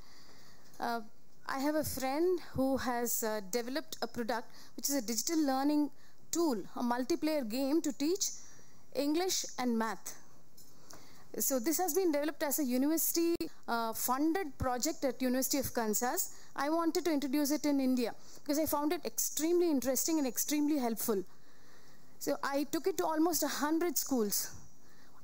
[SPEAKER 8] I have a friend who has developed a product which is a digital learning tool, a multiplayer game to teach English and math. So this has been developed as a university funded project at University of Kansas. I wanted to introduce it in India because I found it extremely interesting and extremely helpful. So I took it to almost 100 schools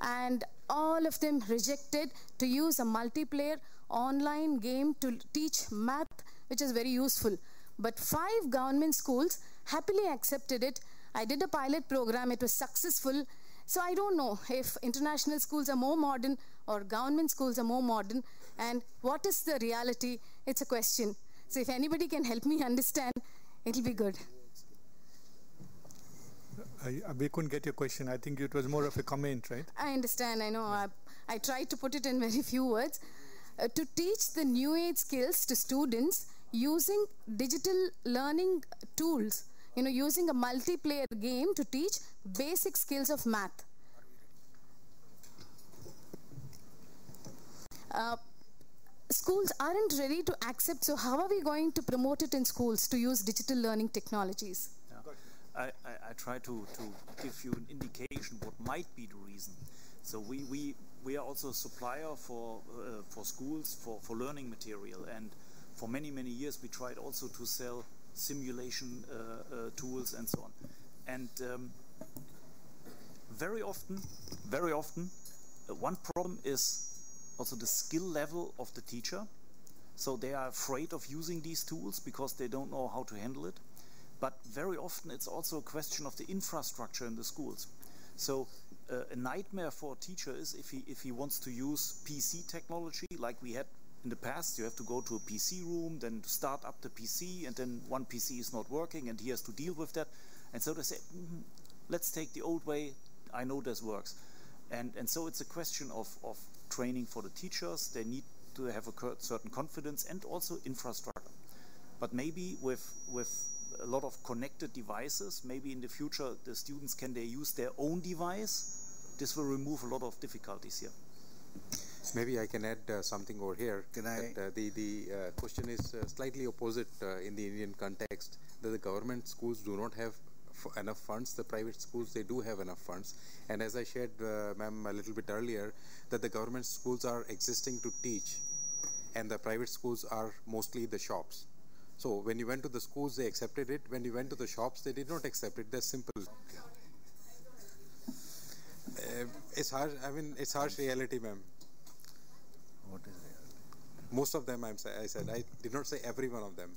[SPEAKER 8] and all of them rejected to use a multiplayer online game to teach math, which is very useful. But 5 government schools happily accepted it. I did a pilot program, it was successful. So I don't know if international schools are more modern or government schools are more modern, and what is the reality? It's a question. So if anybody can help me understand, it'll be good.
[SPEAKER 2] We couldn't get your question. I think it was more of a comment, right?
[SPEAKER 8] I understand. I know. I tried to put it in very few words, to teach the new age skills to students using digital learning tools, using a multiplayer game to teach basic skills of math. Schools aren't ready to accept, so how are we going to promote it in schools to use digital learning technologies?
[SPEAKER 3] I try to give you an indication what might be the reason. So we are also a supplier for schools for learning material, and for many years we tried also to sell simulation tools and so on. And very often, one problem is also the skill level of the teacher. So they are afraid of using these tools because they don't know how to handle it. But very often it's also a question of the infrastructure in the schools. So a nightmare for a teacher is if he wants to use PC technology like we had in the past. You have to go to a PC room, then to start up the PC, and then one PC is not working and he has to deal with that. And so they say, let's take the old way, I know this works. And so it's a question of training for the teachers. They need to have a certain confidence and also infrastructure. But maybe with a lot of connected devices, maybe in the future the students can use their own device. This will remove a lot of difficulties here.
[SPEAKER 4] Maybe I can add something over here.
[SPEAKER 9] Can I?
[SPEAKER 4] The question is slightly opposite in the Indian context, that the government schools do not have enough funds. The private schools, they do have enough funds. And as I shared, ma'am, a little bit earlier, that the government schools are existing to teach, and the private schools are mostly the shops. So when you went to the schools, they accepted it. When you went to the shops, they did not accept it. That's simple. It's harsh. I mean, it's harsh reality, ma'am.
[SPEAKER 9] What is reality?
[SPEAKER 4] Most of them, I said. I did not say every one of them,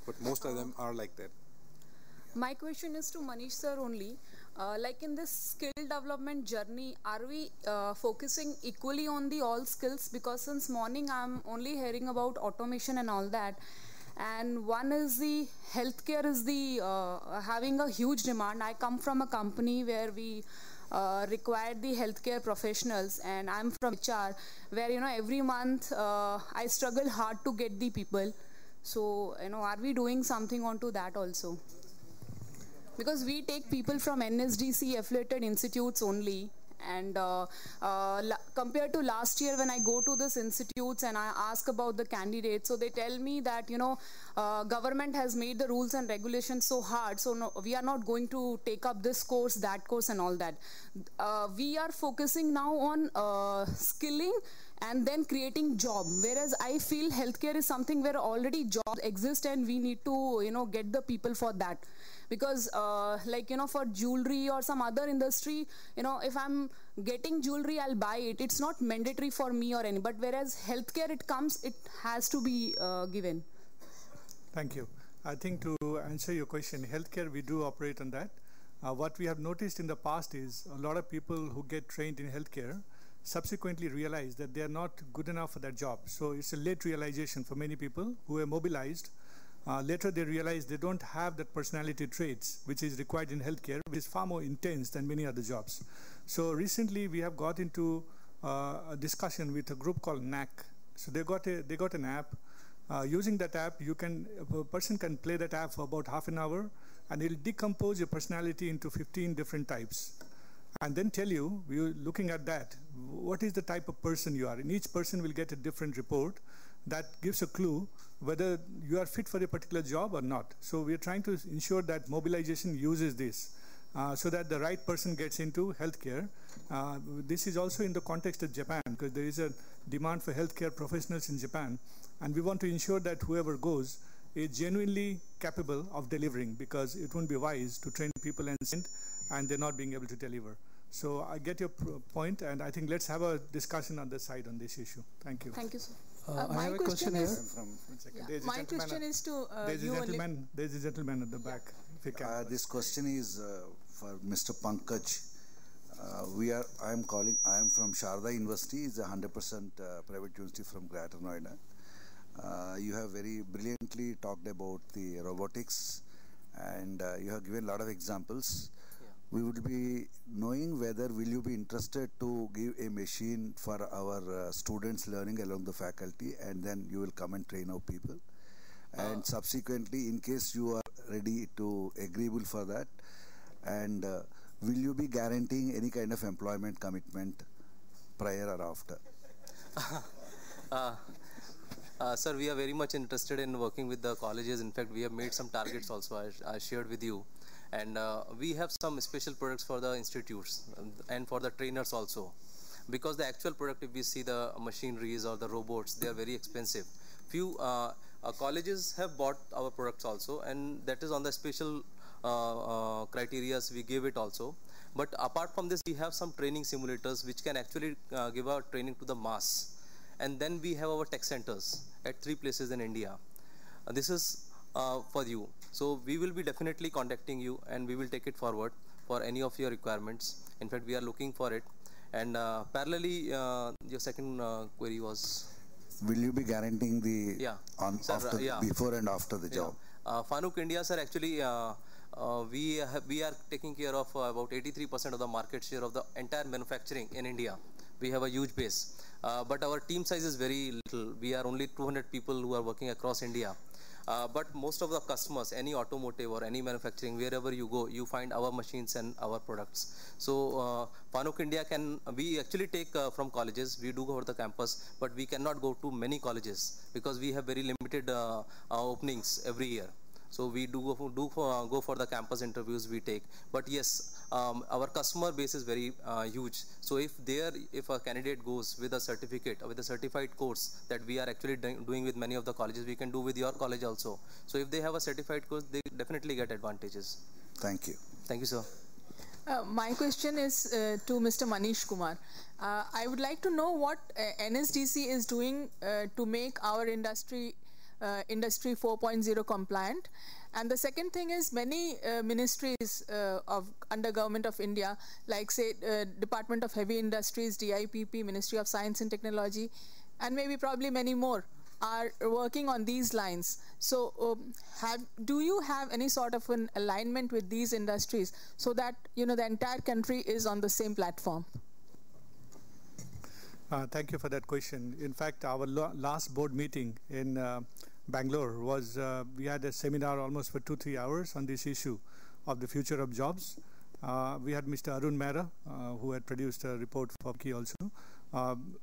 [SPEAKER 4] but most of them are like that.
[SPEAKER 10] My question is to Manish sir only. Like in this skill development journey, are we focusing equally on the all skills? Because since morning I'm only hearing about automation and all that. And one is the healthcare is the having a huge demand. I come from a company where we require the healthcare professionals, and I'm from HR, where every month I struggle hard to get the people. So are we doing something onto that also? Because we take people from NSDC affiliated institutes only, and compared to last year when I go to these institutes and I ask about the candidates, so they tell me that government has made the rules and regulations so hard, so no, we are not going to take up this course, that course and all that. We are focusing now on skilling and then creating job, whereas I feel healthcare is something where already jobs exist and we need to get the people for that. Because for jewelry or some other industry, if I'm getting jewelry, I'll buy it. It's not mandatory for me or any. But whereas healthcare, it has to be given.
[SPEAKER 2] Thank you. I think to answer your question, healthcare, we do operate on that. What we have noticed in the past is a lot of people who get trained in healthcare subsequently realize that they are not good enough for that job. So it's a late realization for many people who are mobilized. Later they realize they don't have that personality traits which is required in healthcare, which is far more intense than many other jobs. So recently we have got into a discussion with a group called NAC. So they got an app. Using that app, a person can play that app for about half an hour, and it'll decompose your personality into 15 different types. And then tell you, looking at that, what is the type of person you are. And each person will get a different report that gives a clue whether you are fit for a particular job or not. So we are trying to ensure that mobilization uses this so that the right person gets into healthcare. This is also in the context of Japan, because there is a demand for healthcare professionals in Japan. And we want to ensure that whoever goes is genuinely capable of delivering, because it won't be wise to train people and send and they're not being able to deliver. So I get your point, and I think let's have a discussion on the side on this issue. Thank you.
[SPEAKER 10] Thank you, sir.
[SPEAKER 11] I have a question here.
[SPEAKER 10] My question is to you only.
[SPEAKER 2] There's a gentleman at the back.
[SPEAKER 9] This question is for Mr. Pankaj. I am from Sharda University. It's a 100% private university from Greater Noida. You have very brilliantly talked about the robotics, and you have given a lot of examples. we would be knowing whether will you be interested to give a machine for our students learning along the faculty, and then you will come and train our people. And subsequently, in case you are ready to agreeable for that, and will you be guaranteeing any kind of employment commitment prior or after?
[SPEAKER 6] Sir, we are very much interested in working with the colleges. In fact, we have made some targets also, I shared with you. And we have some special products for the institutes and for the trainers also. Because the actual product, if we see the machineries or the robots, they are very expensive. Few colleges have bought our products also, and that is on the special criteria we give it also. But apart from this, we have some training simulators which can actually give our training to the mass. And then we have our tech centers at 3 places in India. This is for you. So we will be definitely contacting you, and we will take it forward for any of your requirements. In fact, we are looking for it. And parallelly, your second query was?
[SPEAKER 9] Will you be guaranteeing the before and after the job?
[SPEAKER 6] Fanuc India, sir, actually we are taking care of about 83% of the market share of the entire manufacturing in India. We have a huge base. But our team size is very little. We are only 200 people who are working across India. But most of the customers, any automotive or any manufacturing, wherever you go, you find our machines and our products. So Fanuc India we actually take from colleges. We do go to the campus, but we cannot go to many colleges because we have very limited openings every year. So we go for the campus interviews we take. But yes, our customer base is very huge. So if a candidate goes with a certificate or with a certified course that we are actually doing with many of the colleges, we can do with your college also. So if they have a certified course, they definitely get advantages.
[SPEAKER 9] Thank you.
[SPEAKER 6] Thank you, sir.
[SPEAKER 10] My question is to Mr. Manish Kumar. I would like to know what NSDC is doing to make our industry 4.0 compliant. And the second thing is many ministries under Government of India, like say Department of Heavy Industries, DIPP, Ministry of Science and Technology, and maybe probably many more are working on these lines. So do you have any sort of an alignment with these industries so that the entire country is on the same platform?
[SPEAKER 2] Thank you for that question. In fact, our last board meeting in Bangalore was, we had a seminar almost for 2-3 hours on this issue of the future of jobs. We had Mr. Arun Mehra, who had produced a report for Key also,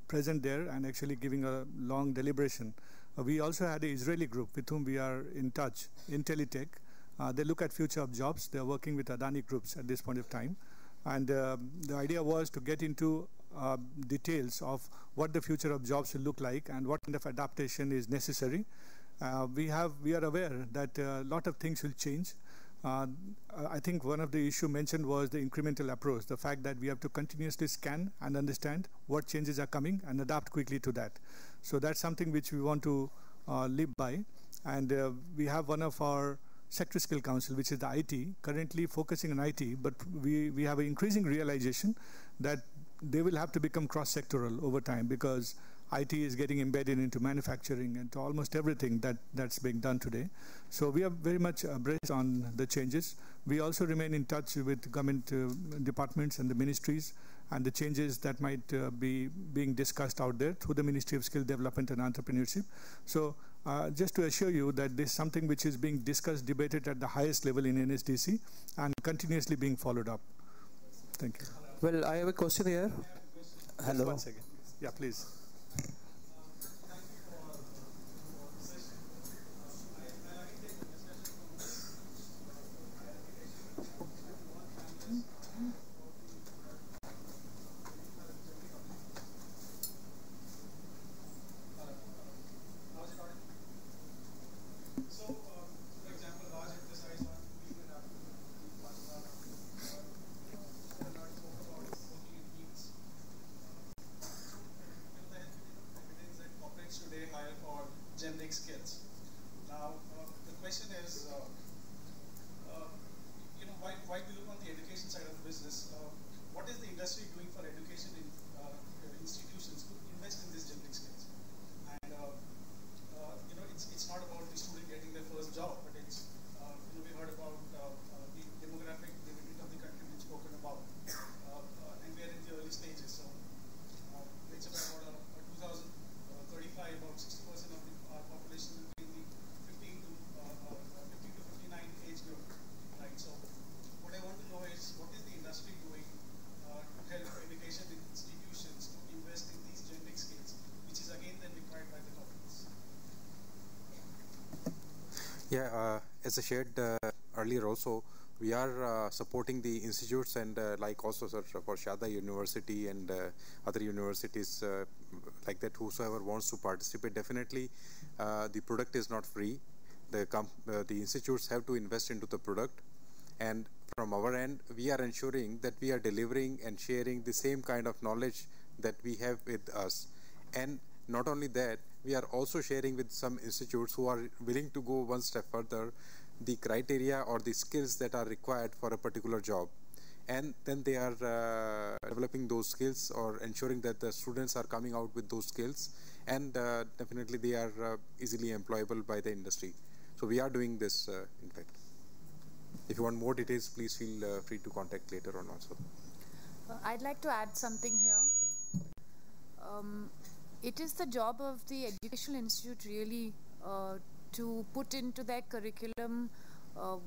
[SPEAKER 2] present there and actually giving a long deliberation. We also had an Israeli group with whom we are in touch, Intelitech. They look at future of jobs. They are working with Adani groups at this point of time. And the idea was to get into details of what the future of jobs will look like and what kind of adaptation is necessary. We are aware that a lot of things will change. I think one of the issues mentioned was the incremental approach, the fact that we have to continuously scan and understand what changes are coming and adapt quickly to that. So that's something which we want to live by. And we have one of our Sector Skill Council, which is the IT, currently focusing on IT, but we have an increasing realization that they will have to become cross-sectoral over time because IT is getting embedded into manufacturing and to almost everything that's being done today. So we are very much abreast on the changes. We also remain in touch with government departments and the ministries and the changes that might be being discussed out there through the Ministry of Skill Development and Entrepreneurship. So just to assure you that this is something which is being discussed, debated at the highest level in NSDC and continuously being followed up. Thank you.
[SPEAKER 11] Well, I have a question here. Hello.
[SPEAKER 2] Just 1 second. Yeah, please.
[SPEAKER 12] generic skills. Now, the question is, why we look on the education side of the business, what is the industry doing for education in institutions to invest in these generic skills? And, it's not about the student getting their first job, but it's, we heard about the demographic dividend of the country being spoken
[SPEAKER 4] Yeah, as I shared earlier also, we are supporting the institutes and like also for Sharda University and other universities like that, whosoever wants to participate, definitely the product is not free. The institutes have to invest into the product, and from our end we are ensuring that we are delivering and sharing the same kind of knowledge that we have with us. And not only that, we are also sharing with some institutes who are willing to go one step further the criteria or the skills that are required for a particular job, and then they are developing those skills or ensuring that the students are coming out with those skills, and definitely they are easily employable by the industry. So we are doing this in fact. If you want more details, please feel free to contact later on also.
[SPEAKER 5] I'd like to add something here. It is the job of the Educational Institute really to put into their curriculum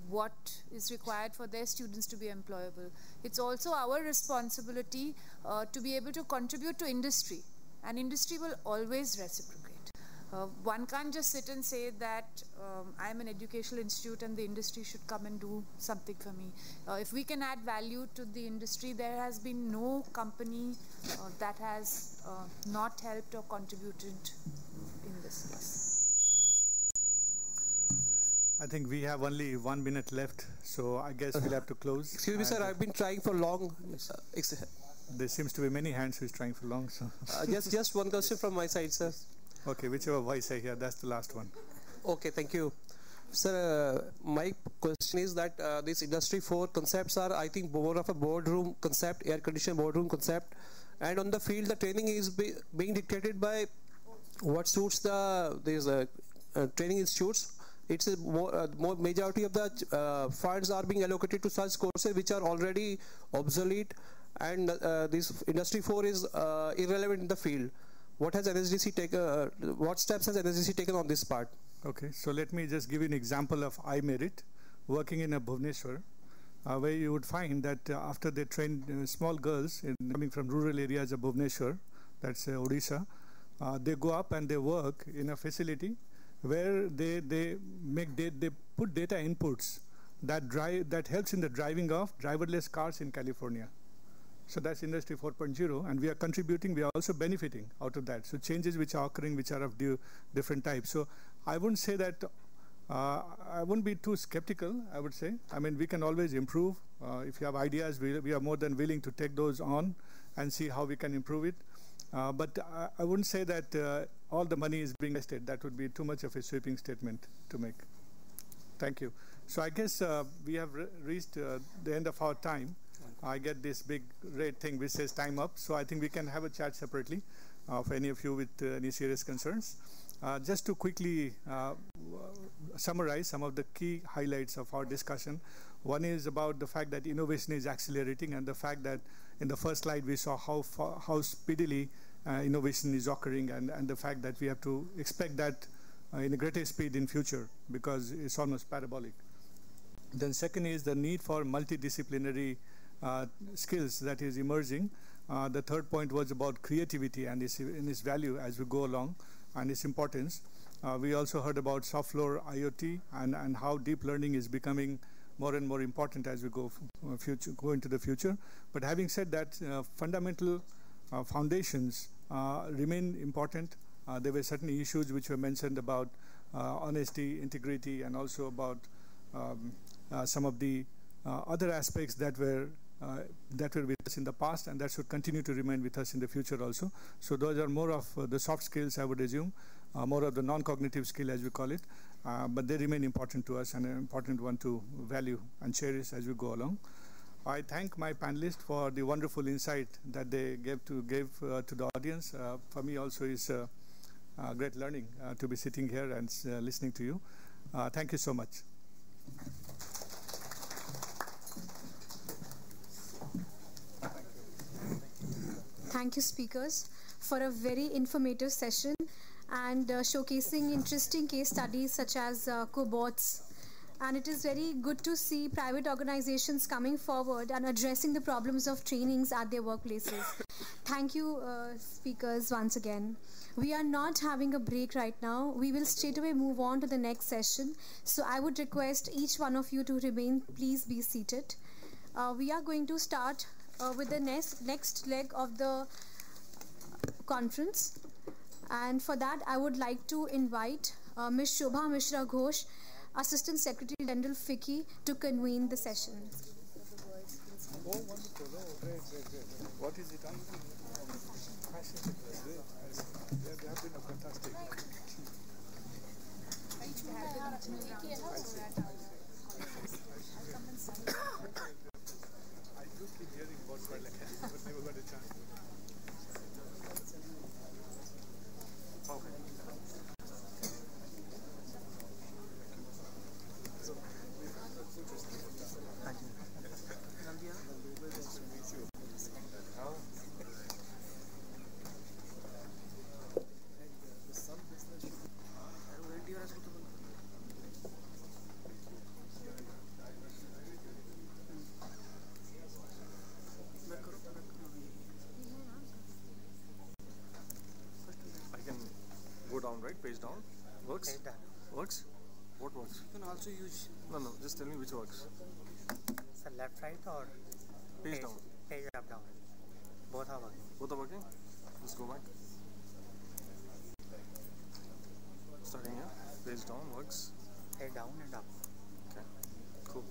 [SPEAKER 5] what is required for their students to be employable. It's also our responsibility to be able to contribute to industry, and industry will always reciprocate. One can't just sit and say that I'm an educational institute and the industry should come and do something for me. If we can add value to the industry, there has been no company that has not helped or contributed in this case.
[SPEAKER 2] I think we have only 1 minute left, so I guess we'll have to close.
[SPEAKER 11] Excuse me, sir, I've been trying for long.
[SPEAKER 2] There seems to be many hands who's trying for long. So
[SPEAKER 11] just one question from my side, sir.
[SPEAKER 2] Okay, whichever voice I hear, that's the last one.
[SPEAKER 11] Okay, thank you. Sir, my question is that these Industry 4 concepts are, I think, more of a boardroom concept, air-conditioned boardroom concept. And on the field, the training is being dictated by what suits these training institutes. It's a more majority of the funds are being allocated to such courses which are already obsolete, and this Industry 4 is irrelevant in the field. What has NSDC taken? What steps has NSDC taken on this part?
[SPEAKER 2] Okay, so let me just give you an example of iMerit, working in a Bhubaneswar, where you would find that after they train small girls coming from rural areas of Bhubaneswar, that's Odisha, they go up and they work in a facility where they put data inputs that helps in the driving of driverless cars in California. So that's Industry 4.0, and we are contributing, we are also benefiting out of that. So changes which are occurring, which are of different types. So I wouldn't say that, I wouldn't be too skeptical, I would say. I mean, we can always improve. If you have ideas, we are more than willing to take those on and see how we can improve it. But I wouldn't say that all the money is being invested. That would be too much of a sweeping statement to make. Thank you. So I guess we have reached the end of our time. I get this big red thing which says time up. So I think we can have a chat separately for any of you with any serious concerns. Just to quickly summarize some of the key highlights of our discussion. One is about the fact that innovation is accelerating, and the fact that in the first slide we saw how speedily innovation is occurring, and the fact that we have to expect that in a greater speed in future because it's almost parabolic. Then second is the need for multidisciplinary skills that is emerging. The third point was about creativity and its value as we go along and its importance. We also heard about soft floor IoT and how deep learning is becoming more and more important as we go into the future. But having said that, fundamental foundations remain important. There were certain issues which were mentioned about honesty, integrity, and also about some of the other aspects that were with us in the past, and that should continue to remain with us in the future also. So those are more of the soft skills, I would assume, more of the non-cognitive skill as we call it, but they remain important to us and an important one to value and cherish as we go along. I thank my panelists for the wonderful insight that they gave to the audience. For me also is great learning to be sitting here and listening to you. Thank you so much.
[SPEAKER 1] Thank you, speakers, for a very informative session and showcasing interesting case studies such as cobots And it is very good to see private organizations coming forward and addressing the problems of trainings at their workplaces. Thank you, speakers, once again. We are not having a break right now. We will straight away move on to the next session. So I would request each one of you to remain, please be seated. We are going to start with the next leg of the conference. And for that, I would like to invite Ms. Shobha Mishra Ghosh, Assistant Secretary General FICCI, to convene the session.
[SPEAKER 2] Oh, wonderful. Oh, great. What is it? They have been a fantastic. I do keep hearing about Twilight, but never got a chance. Okay. Right, page down. Works?
[SPEAKER 13] Page down.
[SPEAKER 2] Works? What works?
[SPEAKER 13] You can also use...
[SPEAKER 2] No, just tell me which works.
[SPEAKER 13] So left, right or...
[SPEAKER 2] Page down.
[SPEAKER 13] Page up, down. Both are working.
[SPEAKER 2] Both are working? Let's go back. Starting here. Page down works.
[SPEAKER 13] Page down and up.
[SPEAKER 2] Okay. Cool.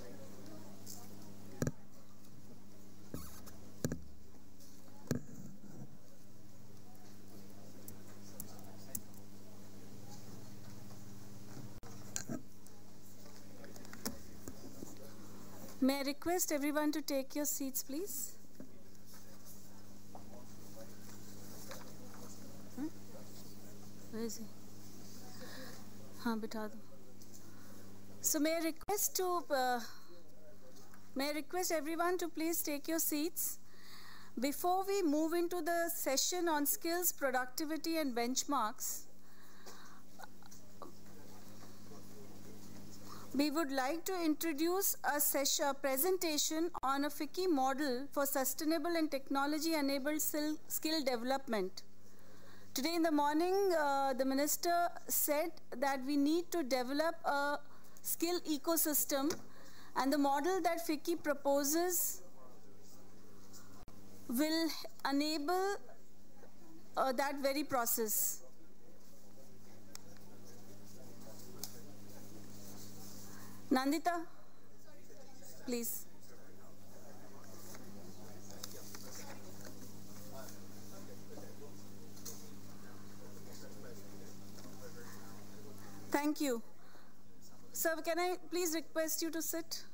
[SPEAKER 14] May I request everyone to take your seats, please? Where is he? Bitha do. So may I request everyone to please take your seats. Before we move into the session on skills, productivity and benchmarks, we would like to introduce a presentation on a FICCI model for sustainable and technology-enabled skill development. Today in the morning, the Minister said that we need to develop a skill ecosystem, and the model that FICCI proposes will enable that very process. Nandita, please. Thank you. Sir, can I please request you to sit?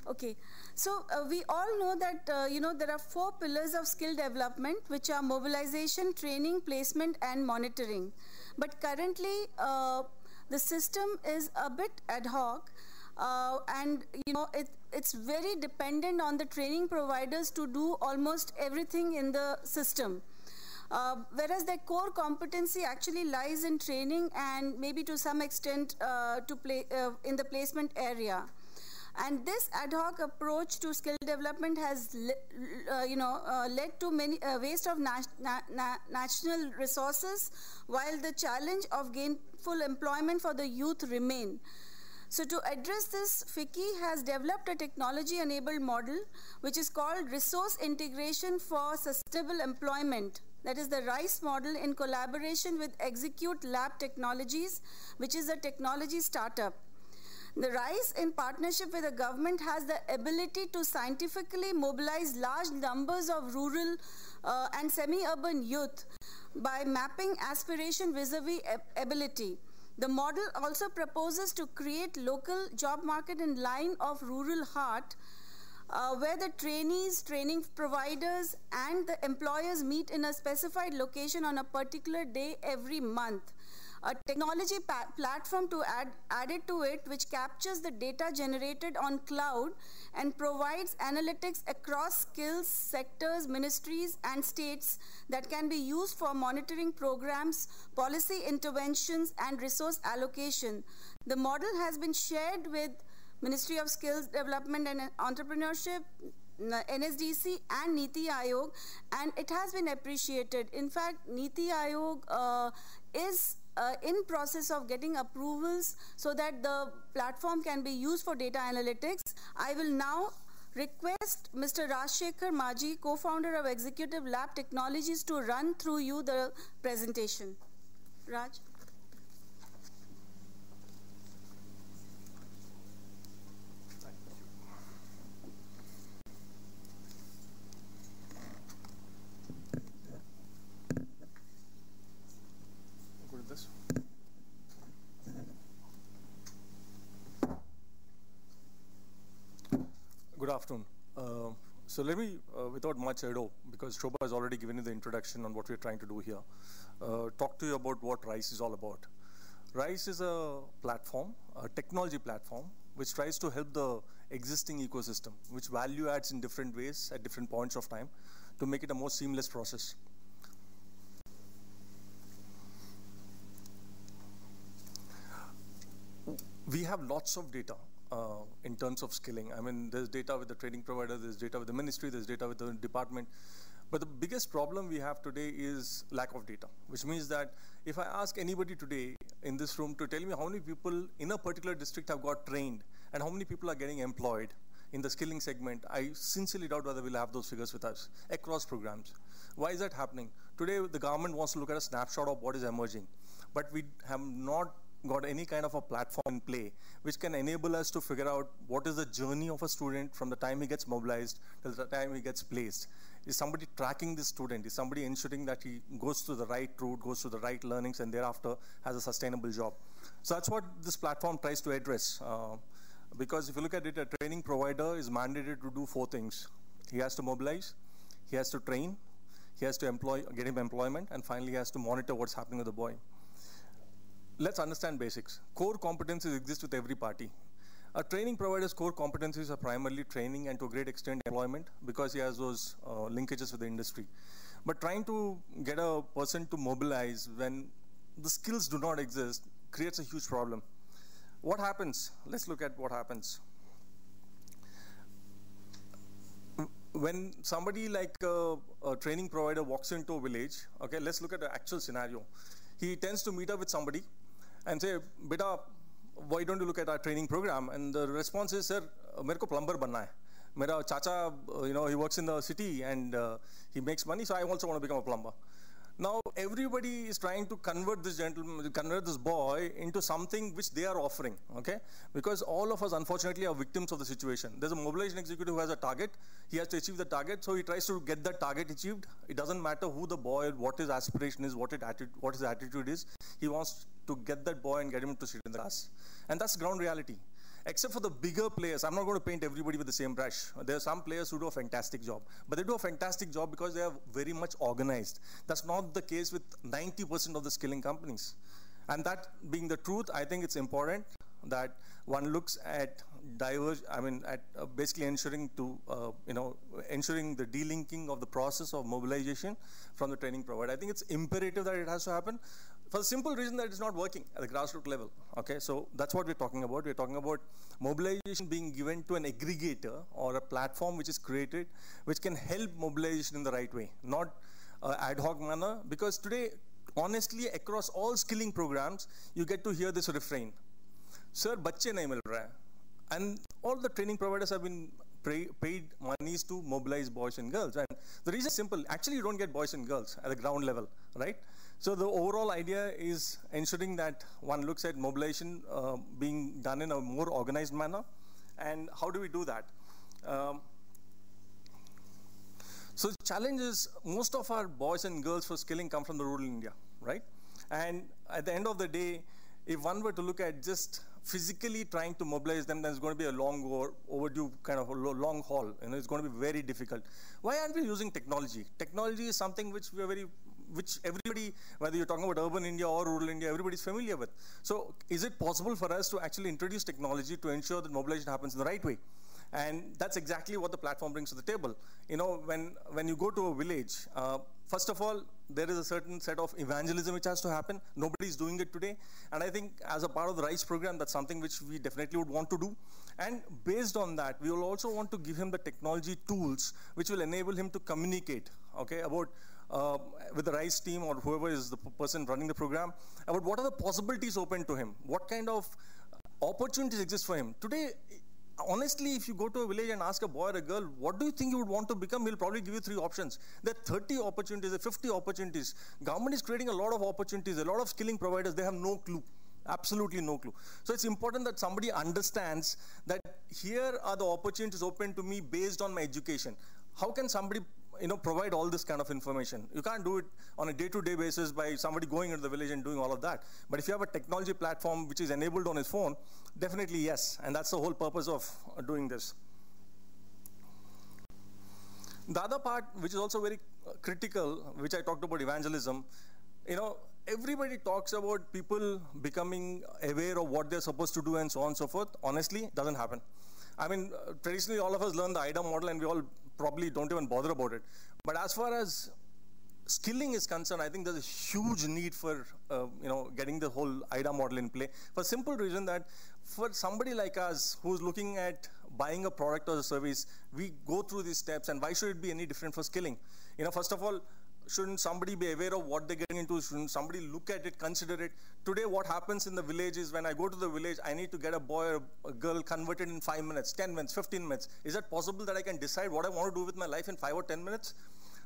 [SPEAKER 14] Okay, so we all know that there are 4 pillars of skill development, which are mobilization, training, placement and monitoring. But currently the system is a bit ad hoc, and it's very dependent on the training providers to do almost everything in the system. Whereas their core competency actually lies in training and maybe to some extent in the placement area. And this ad hoc approach to skill development has led to many waste of national resources, while the challenge of gainful employment for the youth remain. So to address this, FICCI has developed a technology-enabled model which is called Resource Integration for Sustainable Employment. That is the RISE model, in collaboration with Execute Lab Technologies, which is a technology startup. The RISE, in partnership with the government, has the ability to scientifically mobilize large numbers of rural and semi-urban youth by mapping aspiration vis-a-vis ability. The model also proposes to create local job market in line of rural heart, where the trainees, training providers and the employers meet in a specified location on a particular day every month. a technology platform to added to it, which captures the data generated on cloud and provides analytics across skills, sectors, ministries, and states that can be used for monitoring programs, policy interventions, and resource allocation. The model has been shared with Ministry of Skills Development and Entrepreneurship, NSDC, and Niti Aayog, and it has been appreciated. In fact, Niti Aayog is in process of getting approvals so that the platform can be used for data analytics. I will now request Mr. Rajshekhar Maji, co-founder of Executive Lab Technologies, to run through you the presentation. Raj.
[SPEAKER 15] Good afternoon. So let me, without much ado, because Shobha has already given you the introduction on what we're trying to do here, talk to you about what RISE is all about. RISE is a platform, a technology platform, which tries to help the existing ecosystem, which value adds in different ways at different points of time to make it a more seamless process. We have lots of data in terms of skilling. I mean, there's data with the training provider, there's data with the ministry, there's data with the department. But the biggest problem we have today is lack of data, which means that if I ask anybody today in this room to tell me how many people in a particular district have got trained and how many people are getting employed in the skilling segment, I sincerely doubt whether we'll have those figures with us across programs. Why is that happening? Today, the government wants to look at a snapshot of what is emerging, but we have not got any kind of a platform in play which can enable us to figure out what is the journey of a student from the time he gets mobilized to the time he gets placed. Is somebody tracking this student? Is somebody ensuring that he goes through the right route, goes through the right learnings, and thereafter has a sustainable job? So that's what this platform tries to address. Because if you look at it, a training provider is mandated to do 4 things. He has to mobilize, he has to train, he has to get him employment, and finally he has to monitor what's happening with the boy. Let's understand basics. Core competencies exist with every party. A training provider's core competencies are primarily training and to a great extent employment, because he has those linkages with the industry. But trying to get a person to mobilize when the skills do not exist creates a huge problem. What happens? Let's look at what happens. When somebody like a training provider walks into a village, okay, let's look at the actual scenario. He tends to meet up with somebody and say, "Beta, why don't you look at our training program?" And the response is, "Sir, mere ko plumber banna hai. Mera chacha, he works in the city and he makes money, so I also want to become a plumber." Now, everybody is trying to convert this gentleman, convert this boy into something which they are offering, okay? Because all of us, unfortunately, are victims of the situation. There's a mobilization executive who has a target. He has to achieve the target, so he tries to get that target achieved. It doesn't matter who the boy, what his aspiration is, what his attitude is. He wants to get that boy and get him to sit in the class. And that's ground reality. Except for the bigger players, I'm not going to paint everybody with the same brush. There are some players who do a fantastic job. But they do a fantastic job because they are very much organized. That's not the case with 90% of the skilling companies. And that being the truth, I think it's important that one looks at basically ensuring the delinking of the process of mobilization from the training provider. I think it's imperative that it has to happen for the simple reason that it's not working at the grassroots level. Okay, so that's what we're talking about. We're talking about mobilization being given to an aggregator or a platform which is created, which can help mobilization in the right way, not ad hoc manner. Because today, honestly, across all skilling programs, you get to hear this refrain: "Sir, bacche nahi mil raha hai." And all the training providers have been paid monies to mobilize boys and girls. And the reason is simple. Actually, you don't get boys and girls at the ground level, right? So the overall idea is ensuring that one looks at mobilization being done in a more organized manner. And how do we do that? So the challenge is most of our boys and girls for skilling come from the rural India, right? And at the end of the day, if one were to look at just physically trying to mobilize them, then it's going to be a long overdue kind of a long haul. It's going to be very difficult. Why aren't we using technology? Technology is something which we which everybody, whether you're talking about urban India or rural India, everybody's familiar with. So is it possible for us to actually introduce technology to ensure that mobilization happens in the right way? And that's exactly what the platform brings to the table. You know, when you go to a village, first of all, there is a certain set of evangelism which has to happen. Nobody's doing it today. And I think as a part of the RISE program, that's something which we definitely would want to do. And based on that, we will also want to give him the technology tools which will enable him to communicate, okay, about with the RISE team or whoever is the person running the program, about what are the possibilities open to him, what kind of opportunities exist for him. Today, honestly, if you go to a village and ask a boy or a girl, what do you think you would want to become? He'll probably give you 3 options. There are 30 opportunities, there are 50 opportunities. Government is creating a lot of opportunities, a lot of skilling providers, they have no clue. Absolutely no clue. So it's important that somebody understands that here are the opportunities open to me based on my education. How can somebody, you know, provide all this kind of information? You can't do it on a day-to-day basis by somebody going into the village and doing all of that. But if you have a technology platform which is enabled on his phone, definitely yes. And that's the whole purpose of doing this. The other part, which is also very critical, which I talked about evangelism, you know, everybody talks about people becoming aware of what they're supposed to do and so on and so forth. Honestly, it doesn't happen. I mean, traditionally all of us learn the IDA model and we all probably don't even bother about it. But as far as skilling is concerned, I think there's a huge need for, you know, getting the whole IDA model in play. For a simple reason that for somebody like us who's looking at buying a product or a service, we go through these steps, and why should it be any different for skilling? You know, first of all, shouldn't somebody be aware of what they're getting into? Shouldn't somebody look at it, consider it? Today, what happens in the village is when I go to the village, I need to get a boy or a girl converted in 5 minutes, 10 minutes, 15 minutes. Is it possible that I can decide what I want to do with my life in 5 or 10 minutes?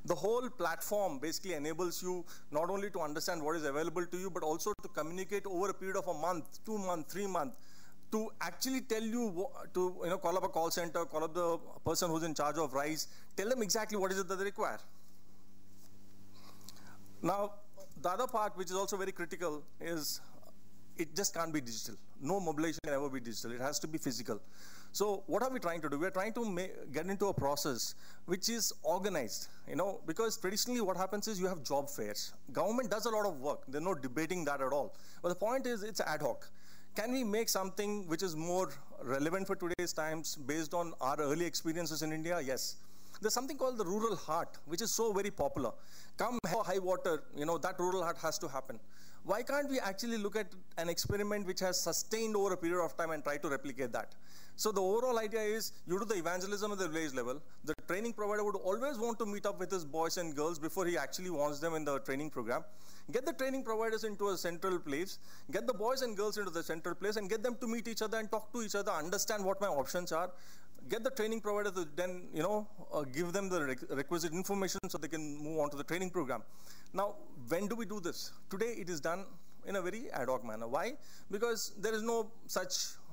[SPEAKER 15] The whole platform basically enables you not only to understand what is available to you, but also to communicate over a period of a month, 2 months, 3 months, to actually tell you, to, you know, call up a call center, call up the person who's in charge of RISE, tell them exactly what is it that they require. Now, the other part, which is also very critical, is it just can't be digital. No mobilization can ever be digital. It has to be physical. So what are we trying to do? We're trying to get into a process which is organized, you know, because traditionally what happens is you have job fairs. Government does a lot of work. There's no debating that at all. But the point is it's ad hoc. Can we make something which is more relevant for today's times based on our early experiences in India? Yes. There's something called the rural heart, which is so very popular. Come high water, you know, that rural heart has to happen. Why can't we actually look at an experiment which has sustained over a period of time and try to replicate that? So the overall idea is you do the evangelism at the village level. The training provider would always want to meet up with his boys and girls before he actually wants them in the training program. Get the training providers into a central place, get the boys and girls into the central place, and get them to meet each other and talk to each other, understand what my options are. Get the training provider to then, you know, give them the requisite information so they can move on to the training program. Now, when do we do this? Today it is done in a very ad hoc manner. Why? Because there is no such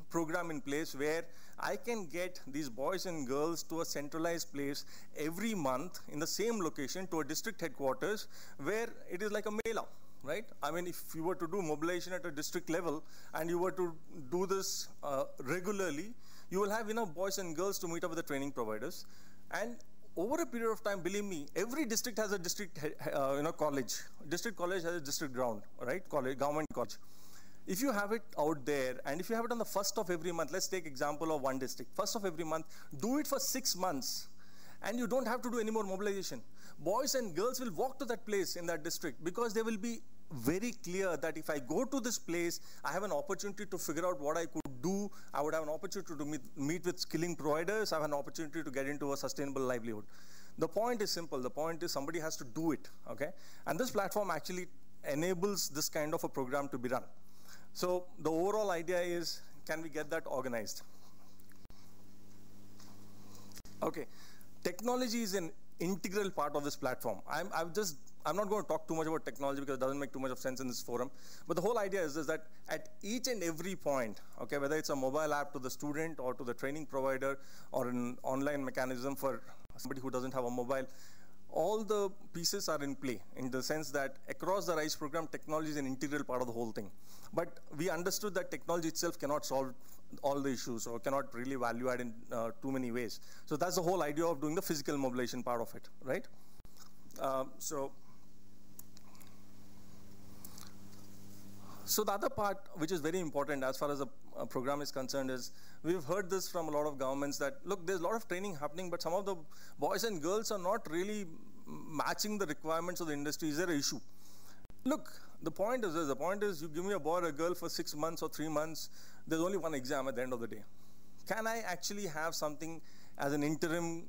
[SPEAKER 15] program in place where I can get these boys and girls to a centralized place every month in the same location to a district headquarters where it is like a mela, right? I mean, if you were to do mobilization at a district level and you were to do this regularly, you will have enough boys and girls to meet up with the training providers. And over a period of time, believe me, every district has a district college. District college has a district ground, right? College, government college. If you have it out there, and if you have it on the first of every month, let's take example of one district. First of every month, do it for 6 months, and you don't have to do any more mobilization. Boys and girls will walk to that place in that district because they will be very clear that if I go to this place, I have an opportunity to figure out what I could do. I would have an opportunity to meet with skilling providers. I have an opportunity to get into a sustainable livelihood. The point is simple. The point is somebody has to do it, okay? And this platform actually enables this kind of a program to be run. So the overall idea is, can we get that organized? Okay, technology is an integral part of this platform. I'm not going to talk too much about technology because it doesn't make too much of sense in this forum. But the whole idea is that at each and every point, okay, whether it's a mobile app to the student or to the training provider or an online mechanism for somebody who doesn't have a mobile, all the pieces are in play in the sense that across the RISE program, technology is an integral part of the whole thing. But we understood that technology itself cannot solve all the issues or cannot really value add in too many ways. So that's the whole idea of doing the physical mobilization part of it, right? So So the other part, which is very important as far as the program is concerned, is we've heard this from a lot of governments that, look, there's a lot of training happening, but some of the boys and girls are not really matching the requirements of the industry. Is there an issue? Look, the point is this. The point is, you give me a boy or a girl for 6 months or 3 months, there's only one exam at the end of the day. Can I actually have something as an interim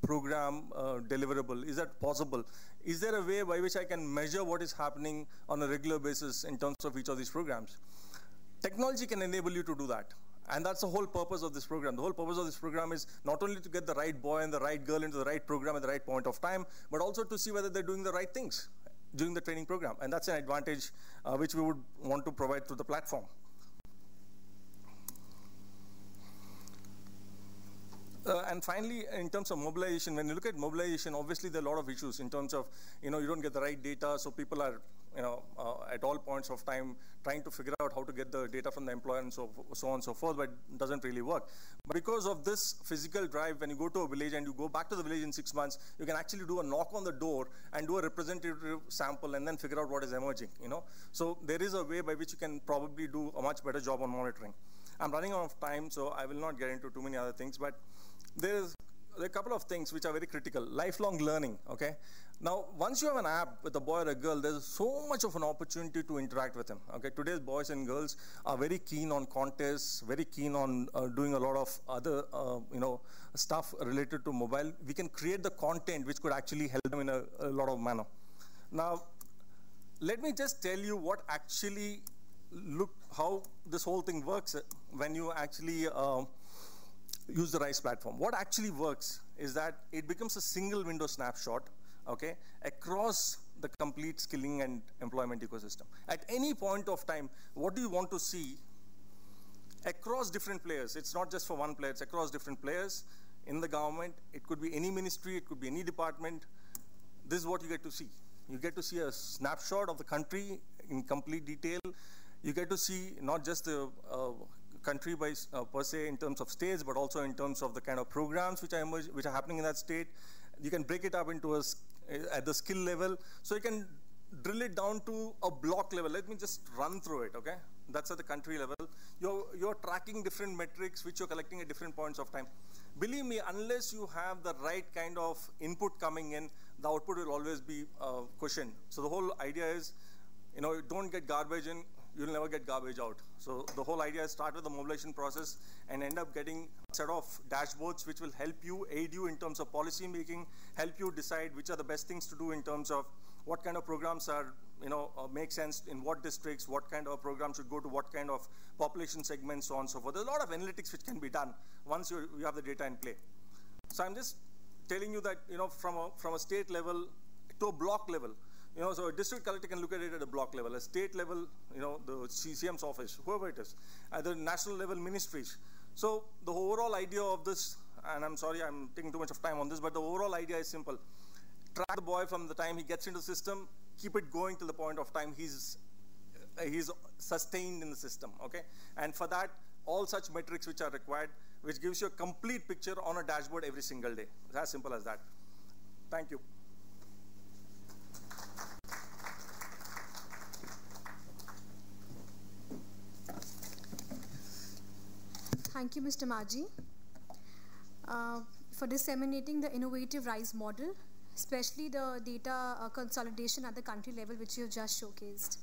[SPEAKER 15] program deliverable? Is that possible? Is there a way by which I can measure what is happening on a regular basis in terms of each of these programs? Technology can enable you to do that. And that's the whole purpose of this program. The whole purpose of this program is not only to get the right boy and the right girl into the right program at the right point of time, but also to see whether they're doing the right things during the training program. And that's an advantage which we would want to provide through the platform. And finally, in terms of mobilization, when you look at mobilization, obviously there are a lot of issues in terms of, you don't get the right data, so people are, at all points of time trying to figure out how to get the data from the employer and so on and so forth, but it doesn't really work. But because of this physical drive, when you go to a village and you go back to the village in 6 months, you can actually do a knock on the door and do a representative sample and then figure out what is emerging, So there is a way by which you can probably do a much better job on monitoring. I'm running out of time, so I will not get into too many other things, but there are a couple of things which are very critical. Lifelong learning, okay? Now, once you have an app with a boy or a girl, there's so much of an opportunity to interact with them, okay? Today's boys and girls are very keen on contests, very keen on doing a lot of other, stuff related to mobile. We can create the content which could actually help them in a lot of manner. Now, let me just tell you what actually how this whole thing works when you actually use the RISE platform. What actually works is that it becomes a single window snapshot, okay, across the complete skilling and employment ecosystem. At any point of time, what do you want to see across different players? It's not just for one player, it's across different players in the government. It could be any ministry, it could be any department. This is what you get to see. You get to see a snapshot of the country in complete detail. You get to see not just the country by per se in terms of states, but also in terms of the kind of programs which are happening in that state. You can break it up into at the skill level, so you can drill it down to a block level. Let me just run through it, okay? That's at the country level. You're tracking different metrics which you're collecting at different points of time. Believe me, unless you have the right kind of input coming in, the output will always be cushioned. So the whole idea is, don't get garbage in, you'll never get garbage out. So the whole idea is start with the mobilization process and end up getting a set of dashboards which will help you, aid you in terms of policy making, help you decide which are the best things to do in terms of what kind of programs are, make sense in what districts, what kind of program should go to what kind of population segments, so on and so forth. There's a lot of analytics which can be done once you have the data in play. So I'm just telling you that, from a state level to a block level, so a district collector can look at it at a block level, a state level, the CM's office, whoever it is, at the national level ministries. So the overall idea of this, and I'm sorry I'm taking too much of time on this, but the overall idea is simple. Track the boy from the time he gets into the system, keep it going till the point of time he's sustained in the system, okay? And for that, all such metrics which are required, which gives you a complete picture on a dashboard every single day. It's as simple as that. Thank you.
[SPEAKER 1] Thank you, Mr. Maji, for disseminating the innovative RISE model, especially the data consolidation at the country level, which you have just showcased.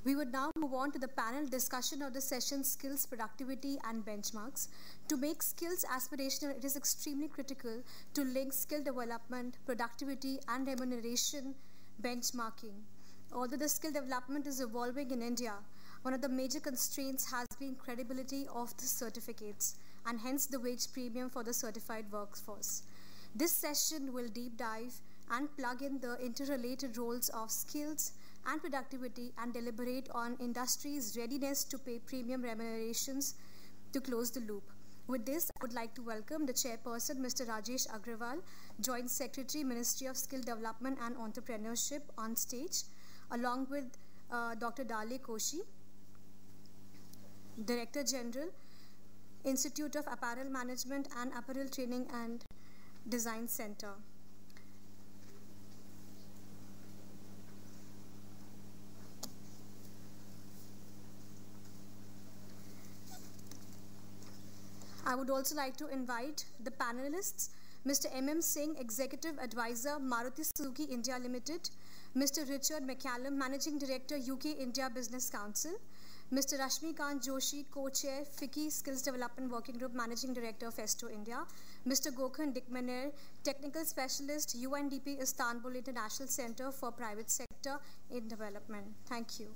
[SPEAKER 1] We would now move on to the panel discussion of the session Skills, Productivity and Benchmarks. To make skills aspirational, it is extremely critical to link skill development, productivity and remuneration benchmarking. Although the skill development is evolving in India, one of the major constraints has been credibility of the certificates and hence the wage premium for the certified workforce. This session will deep dive and plug in the interrelated roles of skills and productivity and deliberate on industry's readiness to pay premium remunerations to close the loop. With this, I would like to welcome the chairperson, Mr. Rajesh Agrawal, Joint Secretary, Ministry of Skill Development and Entrepreneurship, on stage, along with Dr. Dale Koshi, Director General, Institute of Apparel Management and Apparel Training and Design Center. I would also like to invite the panelists, Mr. M.M. Singh, Executive Advisor, Maruti Suzuki India Limited, Mr. Richard McCallum, Managing Director, UK India Business Council, Mr. Rashmikant Joshi, Co-Chair, FICCI Skills Development Working Group, Managing Director, Festo India, Mr. Gokhan Dikmaner, Technical Specialist, UNDP Istanbul International Center for Private Sector in Development. Thank you.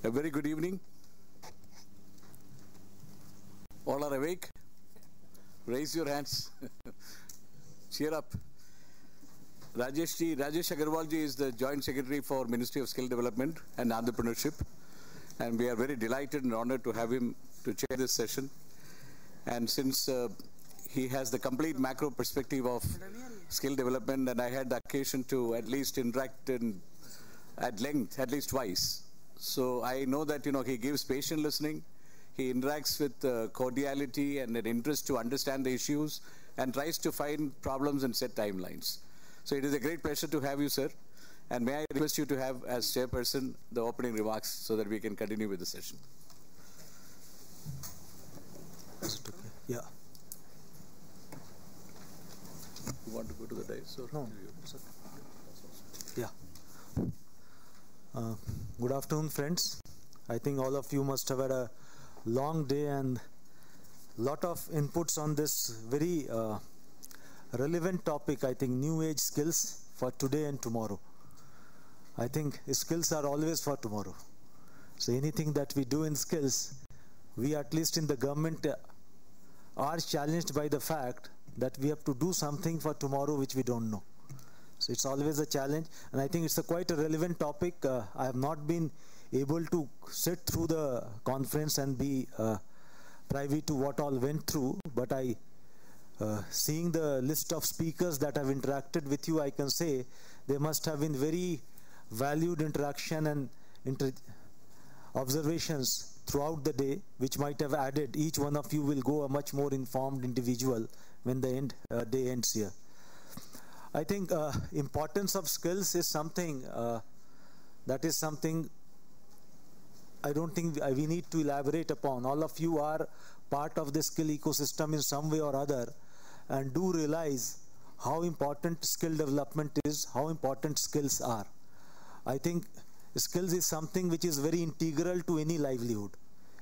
[SPEAKER 16] A very good evening. All are awake? Raise your hands. Cheer up. Rajesh Agarwal ji is the Joint Secretary for Ministry of Skill Development and Entrepreneurship. And we are very delighted and honored to have him to chair this session. And since he has the complete macro perspective of skill development, and I had the occasion to at least interact at length, at least twice. So I know that, he gives patient listening, he interacts with cordiality and an interest to understand the issues and tries to find problems and set timelines. So it is a great pleasure to have you, sir. And may I request you to have, as chairperson, the opening remarks so that we can continue with the session.
[SPEAKER 17] Yeah.
[SPEAKER 16] You want to go to the dais? Or
[SPEAKER 17] no. Yeah. Good afternoon, friends. I think all of you must have had a long day and lot of inputs on this very relevant topic. I think new age skills for today and tomorrow. I think skills are always for tomorrow. So anything that we do in skills, we at least in the government are challenged by the fact that we have to do something for tomorrow which we don't know. So it's always a challenge, and I think it's quite a relevant topic. I have not been able to sit through the conference and be privy to what all went through, but seeing the list of speakers that have interacted with you, I can say there must have been very valued interaction and observations throughout the day, which might have added, each one of you will go a much more informed individual when the day ends here. I think importance of skills is something that is something I don't think we need to elaborate upon. All of you are part of the skill ecosystem in some way or other, and do realize how important skill development is, how important skills are. I think skills is something which is very integral to any livelihood.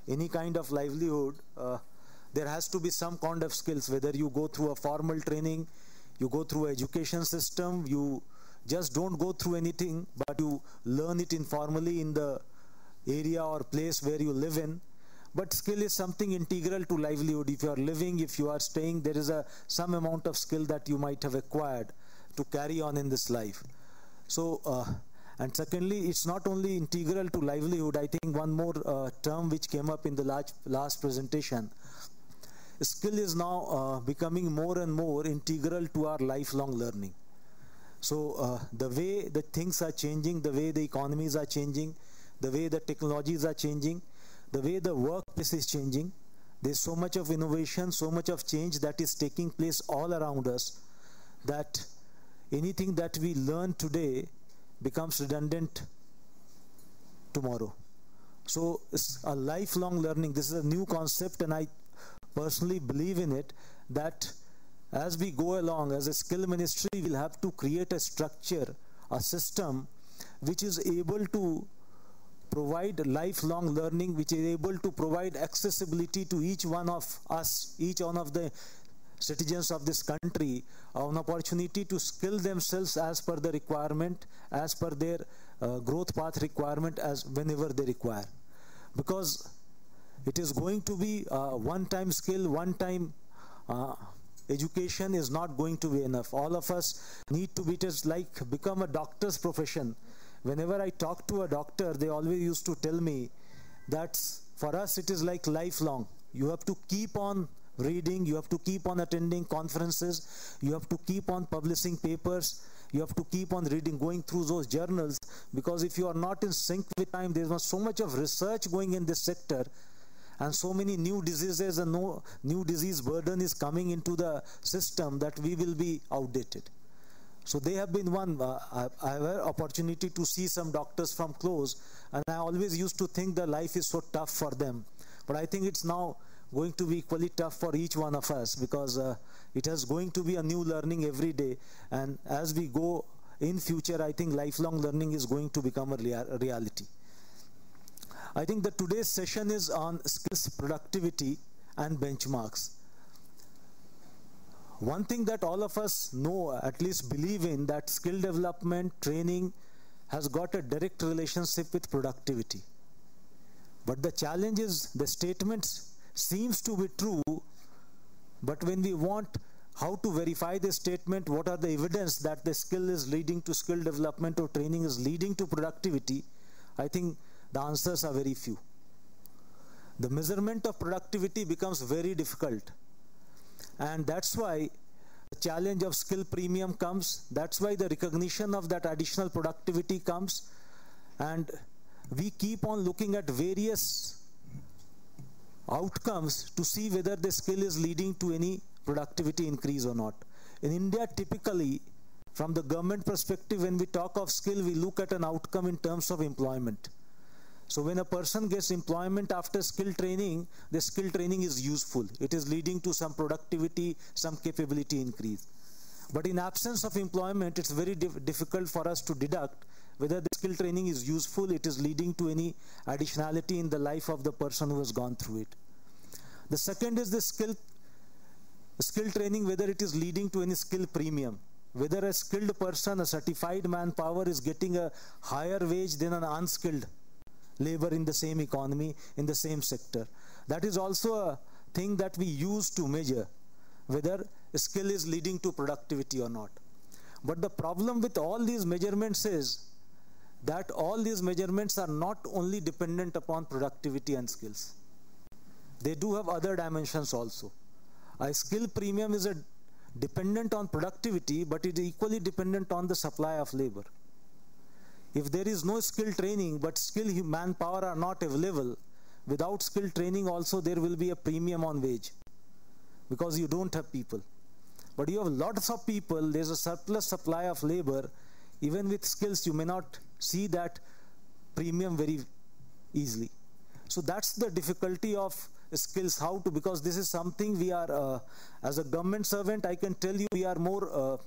[SPEAKER 17] Any kind of livelihood, there has to be some kind of skills, whether you go through a formal training, you go through an education system, you just don't go through anything, but you learn it informally in the area or place where you live in. But skill is something integral to livelihood. If you are living, if you are staying, there is some amount of skill that you might have acquired to carry on in this life. So, and secondly, it's not only integral to livelihood. I think one more term which came up in the last presentation, skill is now becoming more and more integral to our lifelong learning. So the way the things are changing, the way the economies are changing, the way the technologies are changing, the way the workplace is changing, there's so much of innovation, so much of change that is taking place all around us, that anything that we learn today becomes redundant tomorrow. So it's a lifelong learning. This is a new concept, and I personally believe in it, that as we go along as a skill ministry, we'll have to create a structure, a system which is able to provide lifelong learning, which is able to provide accessibility to each one of us, each one of the citizens of this country, an opportunity to skill themselves as per the requirement, as per their growth path requirement, as whenever they require. Because it is going to be one-time skill, one-time education is not going to be enough. All of us need to be just like become a doctor's profession. Whenever I talk to a doctor, they always used to tell me that for us it is like lifelong. You have to keep on reading, you have to keep on attending conferences, you have to keep on publishing papers, you have to keep on reading, going through those journals, because if you are not in sync with time, there is so much of research going in this sector, and so many new diseases and new disease burden is coming into the system that we will be outdated. So they have been one, I have an opportunity to see some doctors from close, and I always used to think that life is so tough for them. But I think it's now going to be equally tough for each one of us, because it is going to be a new learning every day. And as we go in future, I think lifelong learning is going to become a reality. I think that today's session is on skills, productivity, and benchmarks. One thing that all of us know, at least believe in, that skill development, training has got a direct relationship with productivity. But the challenge is the statements seems to be true, but when we want how to verify the statement, what are the evidence that the skill is leading to skill development or training is leading to productivity, I think the answers are very few. The measurement of productivity becomes very difficult. And that's why the challenge of skill premium comes. That's why the recognition of that additional productivity comes. And we keep on looking at various outcomes to see whether the skill is leading to any productivity increase or not. In India, typically, from the government perspective, when we talk of skill, we look at an outcome in terms of employment. So when a person gets employment after skill training, the skill training is useful. It is leading to some productivity, some capability increase. But in absence of employment, it's very difficult for us to deduct whether the skill training is useful, it is leading to any additionality in the life of the person who has gone through it. The second is the skill training, whether it is leading to any skill premium. Whether a skilled person, a certified manpower, is getting a higher wage than an unskilled labor in the same economy, in the same sector. That is also a thing that we use to measure whether a skill is leading to productivity or not. But the problem with all these measurements is that all these measurements are not only dependent upon productivity and skills. They do have other dimensions also. A skill premium is dependent on productivity, but it is equally dependent on the supply of labor. If there is no skill training, but skilled manpower are not available, without skill training also there will be a premium on wage, because you don't have people. But you have lots of people, there's a surplus supply of labor. Even with skills, you may not see that premium very easily. So that's the difficulty of skills, how to, because this is something we are, as a government servant, I can tell you we are more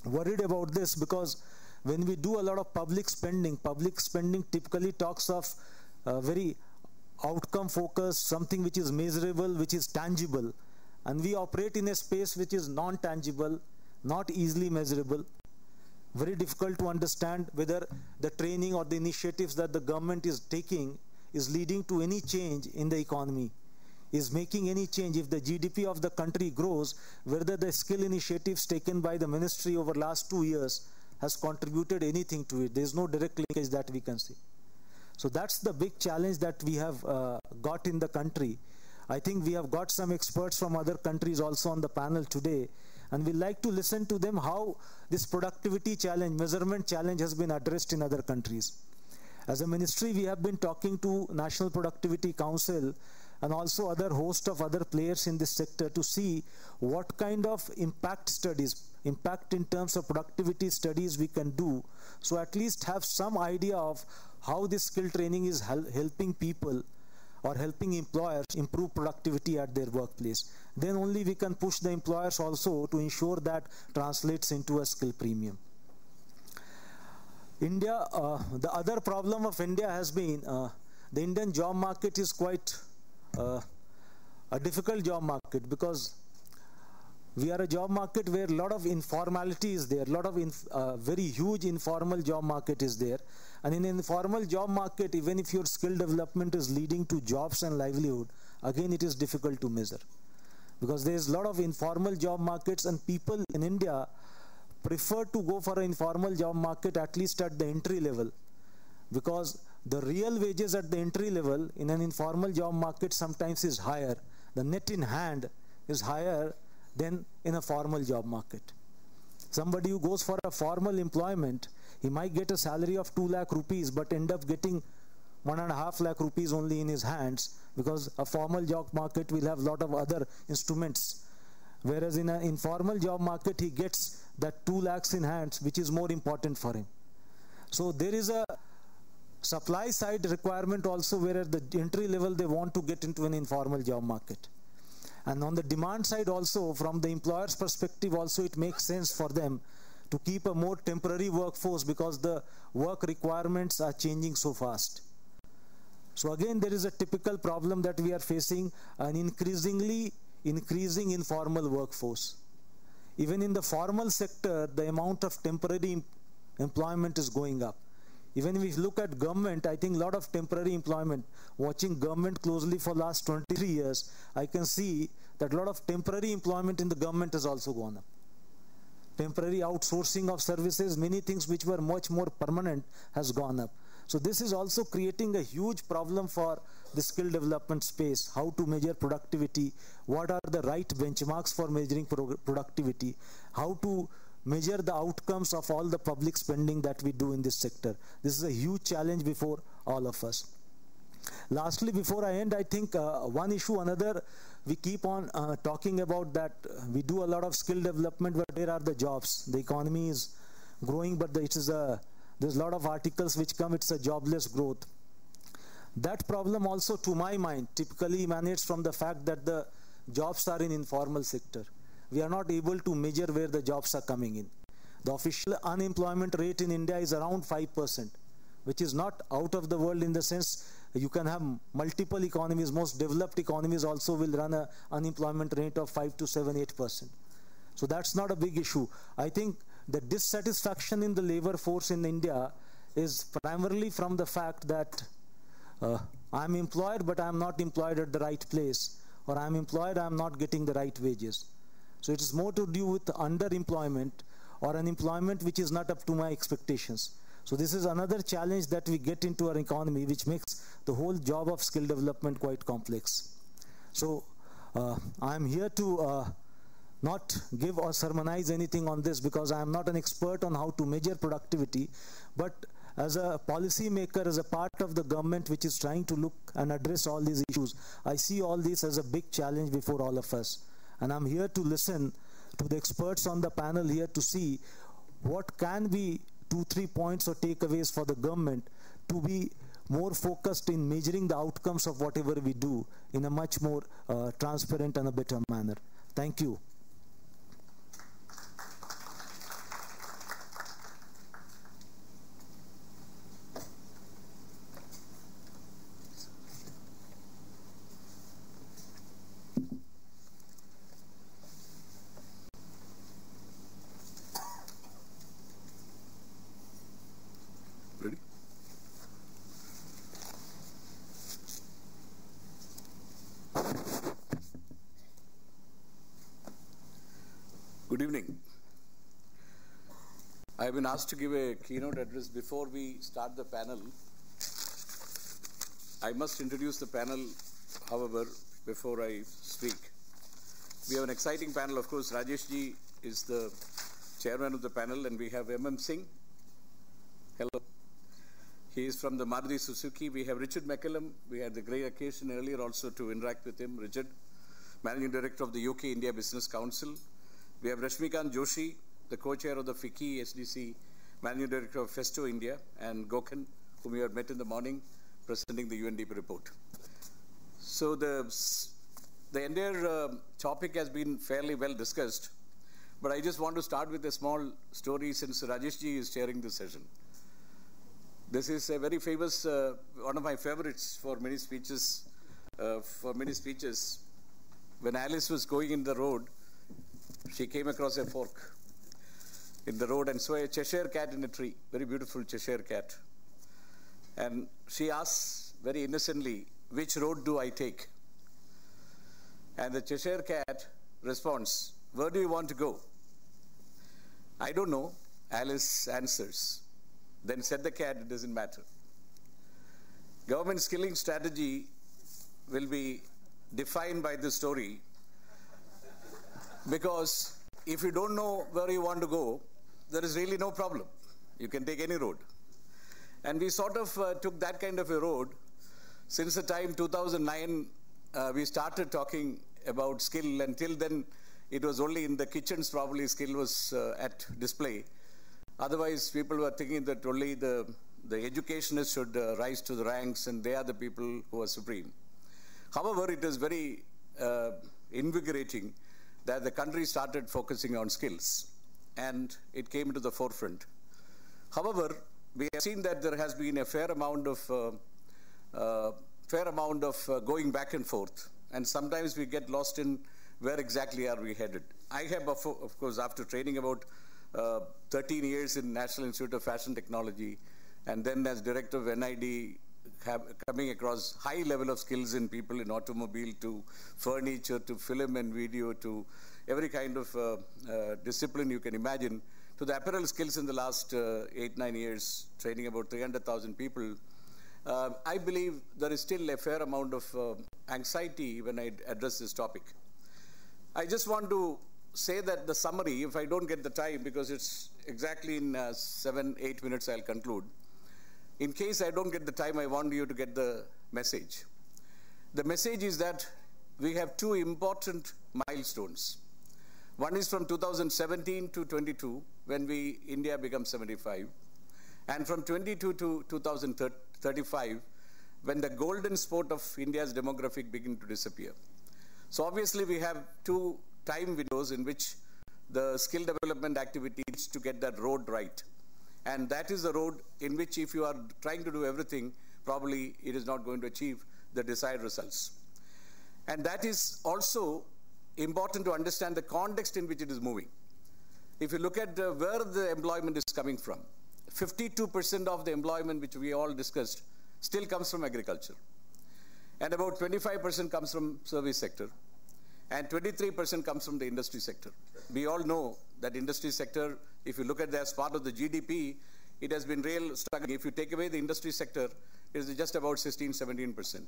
[SPEAKER 17] worried about this, because when we do a lot of public spending typically talks of very outcome focused, something which is measurable, which is tangible. And we operate in a space which is non-tangible, not easily measurable. Very difficult to understand whether the training or the initiatives that the government is taking is leading to any change in the economy, is making any change. If the GDP of the country grows, whether the skill initiatives taken by the ministry over last 2 years has contributed anything to it. There is no direct linkage that we can see. So that's the big challenge that we have got in the country. I think we have got some experts from other countries also on the panel today, and we'd like to listen to them how this productivity challenge, measurement challenge has been addressed in other countries. As a ministry, we have been talking to National Productivity Council and also other host of other players in this sector to see what kind of impact studies, impact in terms of productivity studies we can do, so at least have some idea of how this skill training is helping people or helping employers improve productivity at their workplace. Then only we can push the employers also to ensure that translates into a skill premium. India, the other problem of India has been the Indian job market is quite a difficult job market, because we are a job market where a lot of informality is there, a lot of very huge informal job market is there. And in an informal job market, even if your skill development is leading to jobs and livelihood, again it is difficult to measure. Because there is a lot of informal job markets, and people in India prefer to go for an informal job market at least at the entry level, because the real wages at the entry level in an informal job market sometimes is higher. The net in hand is higher than in a formal job market. Somebody who goes for a formal employment, he might get a salary of 2 lakh rupees but end up getting 1.5 lakh rupees only in his hands, because a formal job market will have a lot of other instruments. Whereas in an informal job market, he gets that 2 lakhs in hands, which is more important for him. So there is a supply side requirement also, where at the entry level they want to get into an informal job market. And on the demand side also, from the employer's perspective also, it makes sense for them to keep a more temporary workforce, because the work requirements are changing so fast. So again, there is a typical problem that we are facing, an increasing informal workforce. Even in the formal sector, the amount of temporary employment is going up. Even if we look at government, I think a lot of temporary employment, watching government closely for last 23 years, I can see that a lot of temporary employment in the government has also gone up. Temporary outsourcing of services, many things which were much more permanent has gone up. So this is also creating a huge problem for the skill development space. How to measure productivity, what are the right benchmarks for measuring productivity, how to measure the outcomes of all the public spending that we do in this sector. This is a huge challenge before all of us. Lastly, before I end, I think one issue, another, we keep on talking about that we do a lot of skill development, but where are the jobs? The economy is growing, but there's a lot of articles which come, it's a jobless growth. That problem also, to my mind, typically emanates from the fact that the jobs are in informal sector. We are not able to measure where the jobs are coming in. The official unemployment rate in India is around 5%, which is not out of the world in the sense you can have multiple economies. Most developed economies also will run an unemployment rate of 5 to 7, 8%. So that's not a big issue. I think the dissatisfaction in the labor force in India is primarily from the fact that I'm employed, but I'm not employed at the right place, or I'm employed, I'm not getting the right wages. So it is more to do with underemployment or an employment which is not up to my expectations. So this is another challenge that we get into our economy, which makes the whole job of skill development quite complex. So I'm here to not give or sermonize anything on this, because I am not an expert on how to measure productivity, but as a policy maker, as a part of the government which is trying to look and address all these issues, I see all this as a big challenge before all of us. And I'm here to listen to the experts on the panel here to see what can be 2-3 points or takeaways for the government to be more focused in measuring the outcomes of whatever we do in a much more transparent and a better manner. Thank you.
[SPEAKER 16] Good evening. I have been asked to give a keynote address. Before we start the panel, I must introduce the panel, however, before I speak. We have an exciting panel. Of course, Rajesh ji is the chairman of the panel, and we have M.M. Singh. Hello. He is from the Maruti Suzuki. We have Richard McCallum. We had the great occasion earlier also to interact with him. Richard, Managing Director of the UK India Business Council. We have Rashmikant Joshi, the co-chair of the FICCI SDC, Managing Director of Festo India, and Gokhan, whom we had met in the morning, presenting the UNDP report. So the entire topic has been fairly well discussed, but I just want to start with a small story since Rajesh ji is chairing the session. This is a very famous, one of my favorites for many speeches. When Alice was going in the road, she came across a fork in the road and saw a Cheshire cat in a tree, very beautiful Cheshire cat. And she asks very innocently, which road do I take? And the Cheshire cat responds, where do you want to go? I don't know, Alice answers. Then said the cat, it doesn't matter. Government skilling strategy will be defined by this story. because if you don't know where you want to go, there is really no problem. You can take any road. And we sort of took that kind of a road. Since the time 2009, we started talking about skill. Until then, it was only in the kitchens probably skill was at display. Otherwise, people were thinking that only the educationists should rise to the ranks and they are the people who are supreme. However, it is very invigorating that the country started focusing on skills and it came to the forefront. However, we have seen that there has been a fair amount of going back and forth, and sometimes we get lost in where exactly are we headed. I have, of course, after training about 13 years in National Institute of Fashion Technology, and then as director of NID, coming across high level of skills in people in automobile to furniture to film and video to every kind of discipline you can imagine, to the apparel skills in the last 8-9 years, training about 300,000 people. I believe there is still a fair amount of anxiety when I address this topic. I just want to say that the summary, if I don't get the time, because it's exactly in 7-8 minutes I'll conclude. In case I don't get the time, I want you to get the message. The message is that we have two important milestones. One is from 2017 to 22, when India becomes 75. And from 22 to 2035, when the golden spot of India's demographic begin to disappear. So obviously we have two time windows in which the skill development activity needs to get that road right. And that is the road in which if you are trying to do everything, probably it is not going to achieve the desired results. And that is also important to understand the context in which it is moving. If you look at where the employment is coming from, 52% of the employment which we all discussed still comes from agriculture. And about 25% comes from service sector. And 23% comes from the industry sector. We all know that industry sector, if you look at that as part of the GDP, it has been real struggling. If you take away the industry sector, it is just about 16-17%.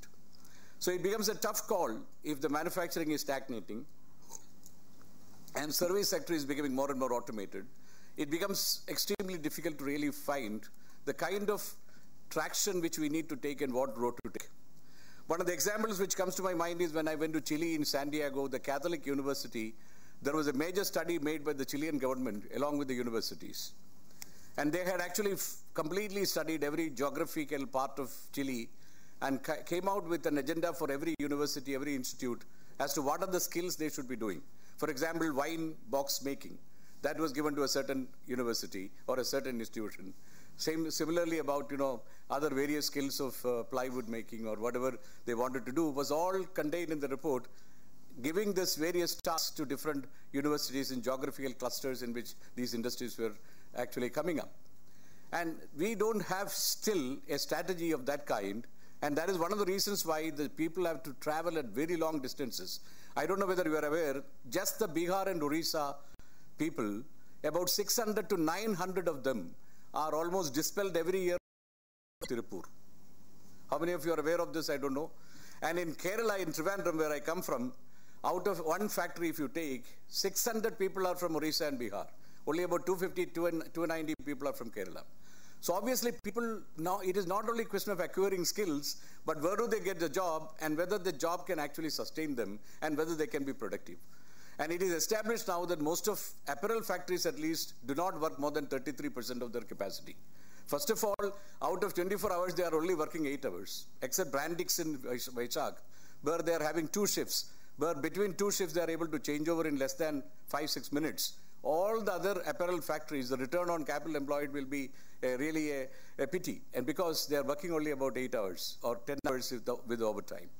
[SPEAKER 16] So it becomes a tough call if the manufacturing is stagnating and service sector is becoming more and more automated. It becomes extremely difficult to really find the kind of traction which we need to take and what road to take. One of the examples which comes to my mind is when I went to Chile in San Diego, the Catholic University, there was a major study made by the Chilean government along with the universities. And they had actually completely studied every geographical part of Chile and came out with an agenda for every university, every institute, as to what are the skills they should be doing. For example, wine box making. That was given to a certain university or a certain institution. Similarly about, other various skills of plywood making or whatever they wanted to do was all contained in the report, giving this various tasks to different universities in geographical clusters in which these industries were actually coming up. And we don't have still a strategy of that kind, and that is one of the reasons why the people have to travel at very long distances. I don't know whether you are aware, just the Bihar and Orissa people, about 600 to 900 of them are almost dispelled every year in Tirupur. How many of you are aware of this? I don't know. And in Kerala, in Trivandrum, where I come from, out of one factory, if you take, 600 people are from Orissa and Bihar. Only about 250, 290 people are from Kerala. So obviously people now, it is not only a question of acquiring skills, but where do they get the job and whether the job can actually sustain them and whether they can be productive. And it is established now that most of apparel factories at least do not work more than 33% of their capacity. First of all, out of 24 hours, they are only working 8 hours, except Brandix in Vaichak, where they are having 2 shifts, where between 2 shifts they are able to change over in less than 5-6 minutes. All the other apparel factories, the return on capital employed will be really a pity, and because they are working only about 8 hours or 10 hours with overtime.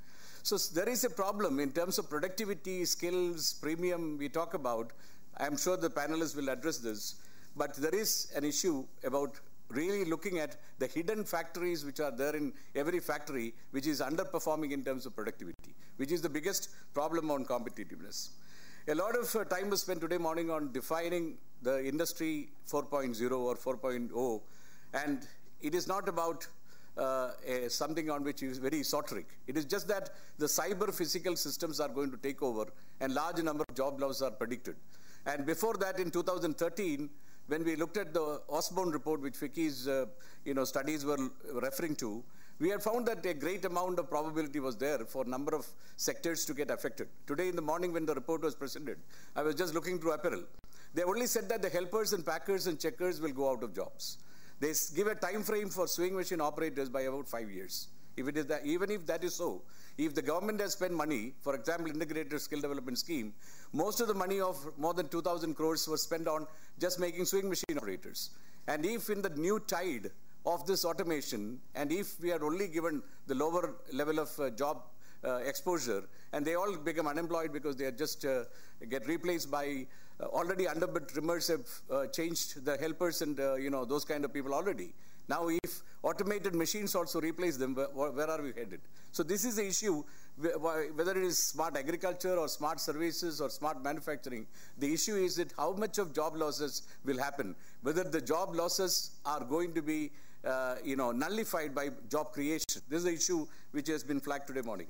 [SPEAKER 16] So there is a problem in terms of productivity, skills, premium we talk about. I'm sure the panelists will address this, but there is an issue about really looking at the hidden factories which are there in every factory, which is underperforming in terms of productivity, which is the biggest problem on competitiveness. A lot of time was spent today morning on defining the industry 4.0 or 4.0, and it is not about something on which is very esoteric. It is just that the cyber physical systems are going to take over and large number of job losses are predicted. And before that, in 2013, when we looked at the Osborne report, which Ficki's studies were referring to, we had found that a great amount of probability was there for a number of sectors to get affected. Today in the morning when the report was presented, I was just looking through apparel. They only said that the helpers and packers and checkers will go out of jobs. They give a time frame for sewing machine operators by about 5 years. If it is that, even if that is so, if the government has spent money, for example, integrated skill development scheme, most of the money of more than 2,000 crores was spent on just making sewing machine operators. And if in the new tide of this automation, and if we are only given the lower level of job exposure, and they all become unemployed because they are just get replaced by already underbid trimmers have changed the helpers and those kind of people already. Now if automated machines also replace them, where are we headed? So this is the issue, whether it is smart agriculture or smart services or smart manufacturing. The issue is that how much of job losses will happen, whether the job losses are going to be nullified by job creation. This is the issue which has been flagged today morning.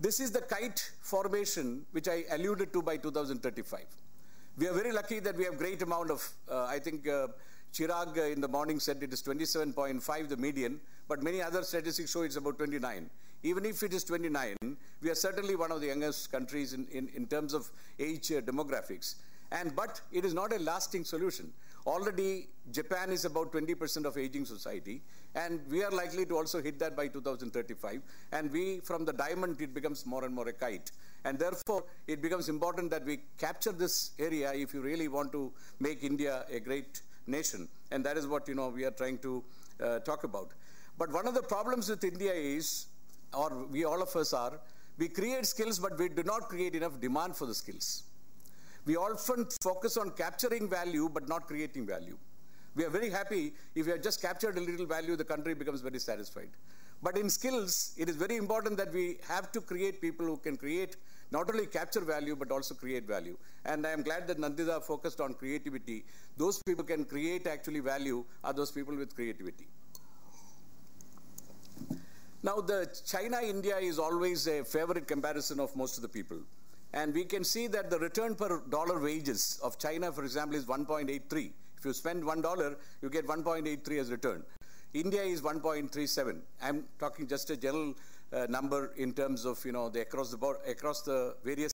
[SPEAKER 16] This is the kite formation which I alluded to by 2035. We are very lucky that we have great amount of, I think Chirag in the morning said it is 27.5 the median, but many other statistics show it's about 29. Even if it is 29, we are certainly one of the youngest countries in terms of age demographics. But it is not a lasting solution. Already Japan is about 20% of aging society, and we are likely to also hit that by 2035. And from the diamond, it becomes more and more a kite. And therefore, it becomes important that we capture this area if you really want to make India a great nation. And that is what we are trying to talk about. But one of the problems with India is, or we all of us are, we create skills, but we do not create enough demand for the skills. We often focus on capturing value, but not creating value. We are very happy if we have just captured a little value, the country becomes very satisfied. But in skills, it is very important that we have to create people who can create, not only capture value, but also create value. And I am glad that Nandita focused on creativity. Those people who can create actually value are those people with creativity. Now, the China-India is always a favorite comparison of most of the people. And we can see that the return per dollar wages of China, for example, is 1.83. If you spend $1, you get 1.83 as return. India is 1.37. I'm talking just a general number in terms of, across the board, across the various